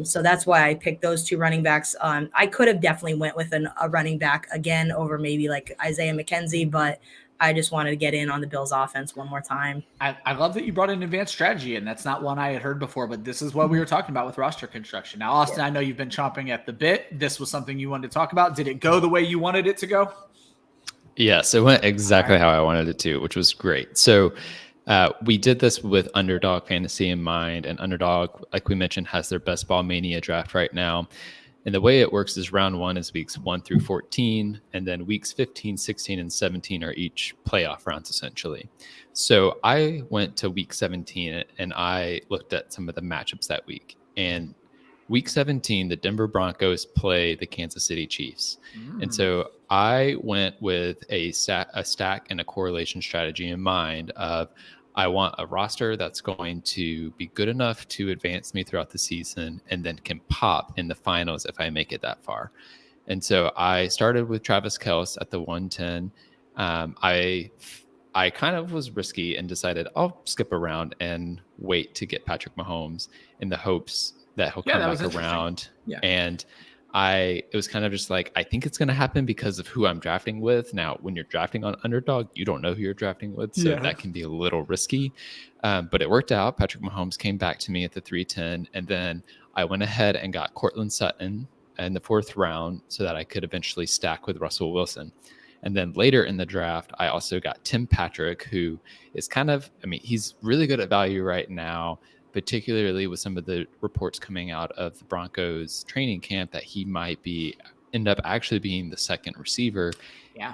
So that's why I picked those 2 running backs. I could have definitely went with a running back again over maybe like Isaiah McKenzie, but I just wanted to get in on the Bills offense one more time. I love that you brought an advanced strategy, and that's not one I had heard before, but this is what we were talking about with roster construction. Now, Austin, I know you've been chomping at the bit. This was something you wanted to talk about. Did it go the way you wanted it to go? Yes, it went exactly how I wanted it to, which was great. So we did this with Underdog Fantasy in mind, and Underdog, like we mentioned, has their Best Ball Mania draft right now. And the way it works is round 1 is weeks 1 through 14, and then weeks 15, 16, and 17 are each playoff rounds, essentially. So I went to week 17, and I looked at some of the matchups that week. And week 17, the Denver Broncos play the Kansas City Chiefs. And so I went with a stack and a correlation strategy in mind of I want a roster that's going to be good enough to advance me throughout the season and then can pop in the finals if I make it that far. And so I started with Travis Kelce at the 110. I kind of was risky and decided I'll skip around and wait to get Patrick Mahomes in the hopes that he'll come back around. Yeah. And it was kind of just like, I think it's going to happen because of who I'm drafting with. Now, when you're drafting on Underdog, you don't know who you're drafting with. So that can be a little risky. But it worked out. Patrick Mahomes came back to me at the 310. And then I went ahead and got Cortland Sutton in the 4th round so that I could eventually stack with Russell Wilson. And then later in the draft, I also got Tim Patrick, who is he's really good at value right now, particularly with some of the reports coming out of the Broncos training camp that he might end up actually being the 2nd receiver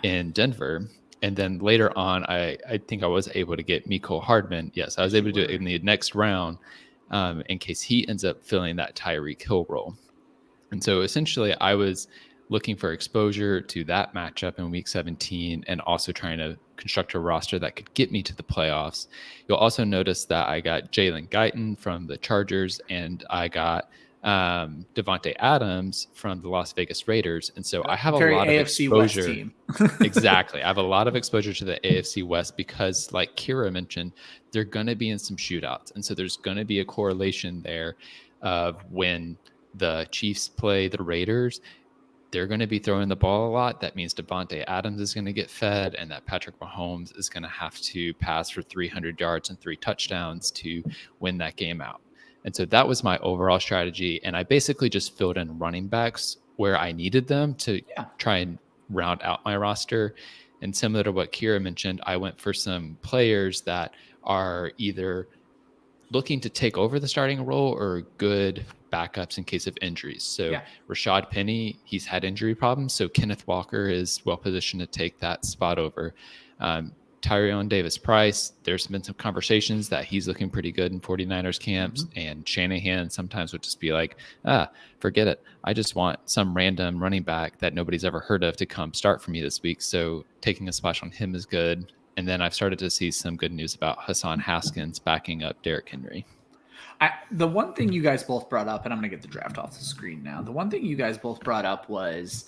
in Denver. And then later on, I think I was able to get Mecole Hardman. Yes, I was able to do it in the next round in case he ends up filling that Tyreek Hill role. And so essentially I was looking for exposure to that matchup in week 17 and also trying to construct a roster that could get me to the playoffs. You'll also notice that I got Jalen Guyton from the Chargers and I got Devontae Adams from the Las Vegas Raiders. And so I have a lot of AFC exposure. West team. Exactly. I have a lot of exposure to the AFC West because, like Kira mentioned, they're going to be in some shootouts. And so there's going to be a correlation there of when the Chiefs play the Raiders, they're going to be throwing the ball a lot. That means Devontae Adams is going to get fed and that Patrick Mahomes is going to have to pass for 300 yards and 3 touchdowns to win that game out. And so that was my overall strategy. And I basically just filled in running backs where I needed them to try and round out my roster. And similar to what Kira mentioned, I went for some players that are either looking to take over the starting role or good backups in case of injuries. So Rashad Penny, he's had injury problems. So Kenneth Walker is well positioned to take that spot over. Tyrion Davis-Price, there's been some conversations that he's looking pretty good in 49ers camps, and Shanahan sometimes would just be like, forget it. I just want some random running back that nobody's ever heard of to come start for me this week. So taking a splash on him is good. And then I've started to see some good news about Hassan Haskins backing up Derrick Henry. The one thing you guys both brought up, and I'm going to get the draft off the screen now. The one thing you guys both brought up was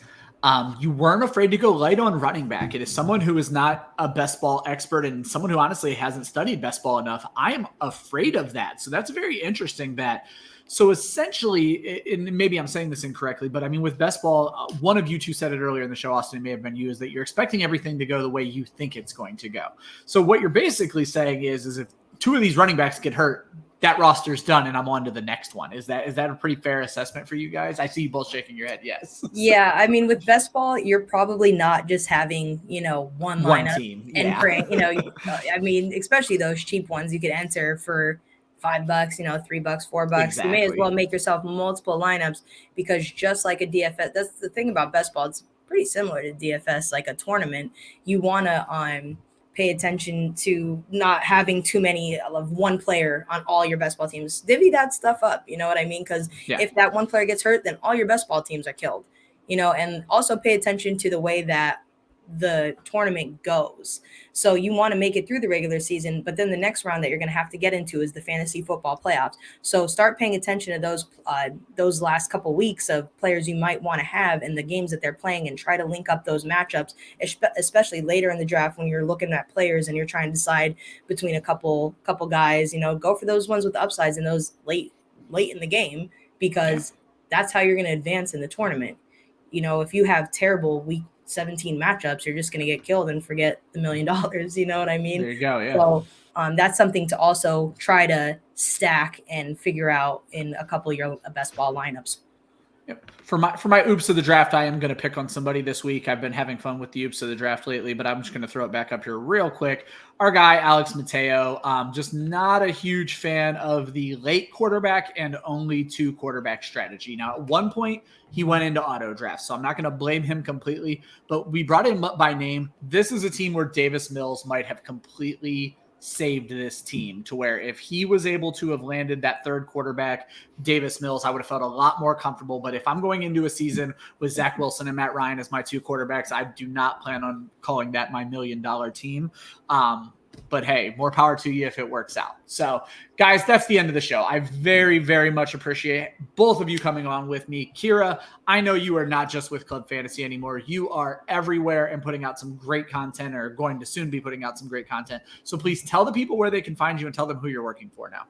you weren't afraid to go light on running back. It is someone who is not a best ball expert and someone who honestly hasn't studied best ball enough. I am afraid of that. So that's very interesting that So essentially, and maybe I'm saying this incorrectly, but I mean, with best ball, one of you two said it earlier in the show, Austin, it may have been you, is that you're expecting everything to go the way you think it's going to go. So what you're basically saying is if two of these running backs get hurt, that roster's done and I'm on to the next one. Is that a pretty fair assessment for you guys? I see you both shaking your head. Yes. Yeah. I mean, with best ball, you're probably not just having, one lineup team and praying, I mean, especially those cheap ones you could enter for $5, $3, $4. Exactly. You may as well make yourself multiple lineups, because just like a DFS, that's the thing about best ball. It's pretty similar to DFS, like a tournament. You want to, pay attention to not having too many of one player on all your best ball teams. Divvy that stuff up, you know what I mean? Because if that one player gets hurt, then all your best ball teams are killed, and also pay attention to the way that the tournament goes. So you want to make it through the regular season, but then the next round that you're going to have to get into is the fantasy football playoffs. So start paying attention to those last couple weeks of players you might want to have in the games that they're playing, and try to link up those matchups, especially later in the draft when you're looking at players and you're trying to decide between a couple guys. Go for those ones with upsides in those late in the game, because that's how you're going to advance in the tournament. If you have terrible week 17 matchups, you're just going to get killed and forget the $1 million. You know what I mean? There you go. Yeah. So that's something to also try to stack and figure out in a couple of your best ball lineups. Yep. For my oops of the draft, I am going to pick on somebody this week. I've been having fun with the oops of the draft lately, but I'm just going to throw it back up here real quick. Our guy, Alex Mateo, just not a huge fan of the late quarterback and only 2 quarterback strategy. Now, at one point, he went into auto draft, so I'm not going to blame him completely, but we brought him up by name. This is a team where Davis Mills might have completely saved this team, to where if he was able to have landed that third quarterback, Davis Mills, I would have felt a lot more comfortable. But if I'm going into a season with Zach Wilson and Matt Ryan as my 2 quarterbacks, I do not plan on calling that my $1 million team. But hey, more power to you if it works out. So guys, that's the end of the show. I very, very much appreciate both of you coming on with me. Kira, I know you are not just with Club Fantasy anymore. You are everywhere and putting out some great content, or going to soon be putting out some great content. So please tell the people where they can find you and tell them who you're working for now.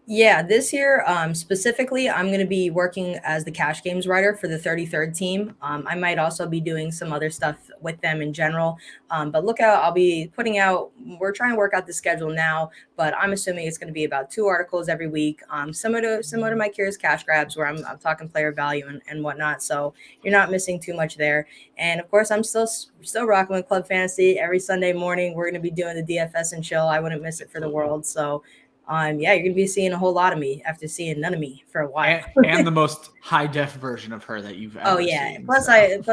Yeah, this year specifically, I'm going to be working as the cash games writer for the 33rd team. I might also be doing some other stuff with them in general. But look out, I'll be putting out, we're trying to work out the schedule now, but I'm assuming it's going to be about 2 articles every week, similar to my Curious Cash Grabs, where I'm talking player value and whatnot. So you're not missing too much there. And of course, I'm still rocking with Club Fantasy every Sunday morning. We're going to be doing the DFS and chill. I wouldn't miss it for the world. So you're going to be seeing a whole lot of me after seeing none of me for a while. And the most high def version of her that you've ever seen. Plus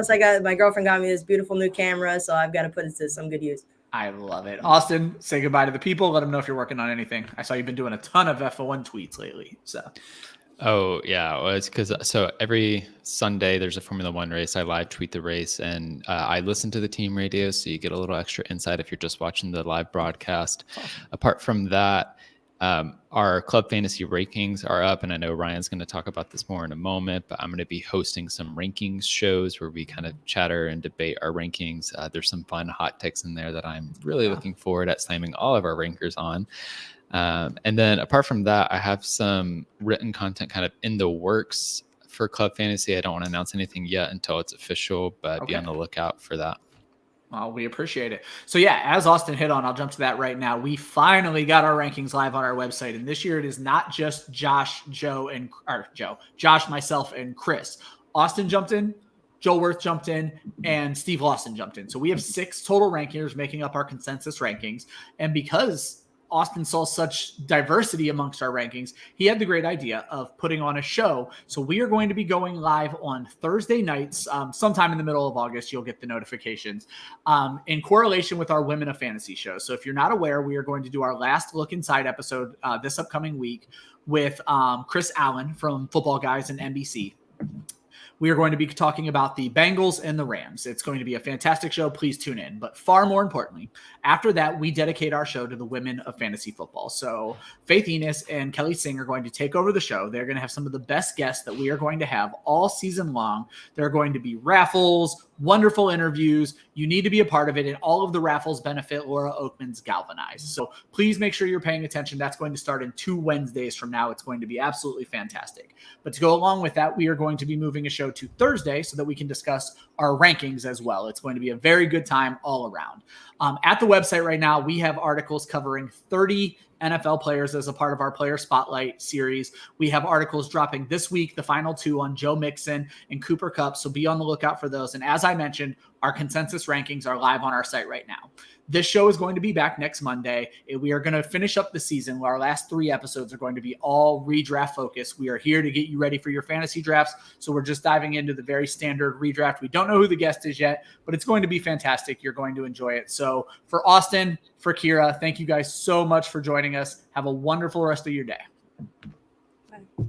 I got, my girlfriend got me this beautiful new camera, so I've got to put it to some good use. I love it. Austin, say goodbye to the people. Let them know if you're working on anything. I saw you've been doing a ton of F1 tweets lately. So. Oh yeah, well, it's because every Sunday there's a Formula One race. I live tweet the race, and I listen to the team radio, so you get a little extra insight if you're just watching the live broadcast. Awesome. Apart from that, our Club Fantasy rankings are up, and I know Ryan's going to talk about this more in a moment, but I'm going to be hosting some rankings shows where we kind of chatter and debate our rankings. There's some fun hot takes in there that I'm really looking forward at slamming all of our rankers on. And then apart from that, I have some written content kind of in the works for Club Fantasy. I don't want to announce anything yet until it's official, but be on the lookout for that. Well, we appreciate it. So yeah, as Austin hit on, I'll jump to that right now. We finally got our rankings live on our website. And this year it is not just Josh, myself, and Chris. Austin jumped in, Joel Worth jumped in, and Steve Lawson jumped in. So we have 6 total rankers making up our consensus rankings. And because Austin saw such diversity amongst our rankings, he had the great idea of putting on a show. So we are going to be going live on Thursday nights, sometime in the middle of August. You'll get the notifications in correlation with our Women of Fantasy show. So if you're not aware, we are going to do our last Look Inside episode this upcoming week with Chris Allen from Football Guys and NBC. We are going to be talking about the Bengals and the Rams. It's going to be a fantastic show. Please tune in. But far more importantly, after that, we dedicate our show to the women of fantasy football. So Faith Enos and Kelly Singh are going to take over the show. They're going to have some of the best guests that we are going to have all season long. There are going to be raffles, wonderful interviews. You need to be a part of it, and all of the raffles benefit Laura Oakman's Galvanize. So please make sure you're paying attention. That's going to start in 2 Wednesdays from now. It's going to be absolutely fantastic. But to go along with that, we are going to be moving a show to Thursday so that we can discuss our rankings as well. It's going to be a very good time all around. At the website right now, we have articles covering 30 NFL players as a part of our Player Spotlight series. We have articles dropping this week, the final 2 on Joe Mixon and Cooper Kupp, so be on the lookout for those. And as I mentioned, our consensus rankings are live on our site right now. This show is going to be back next Monday. We are going to finish up the season where our last 3 episodes are going to be all redraft focused. We are here to get you ready for your fantasy drafts. So we're just diving into the very standard redraft. We don't know who the guest is yet, but it's going to be fantastic. You're going to enjoy it. So for Austin, for Kira, thank you guys so much for joining us. Have a wonderful rest of your day. Bye.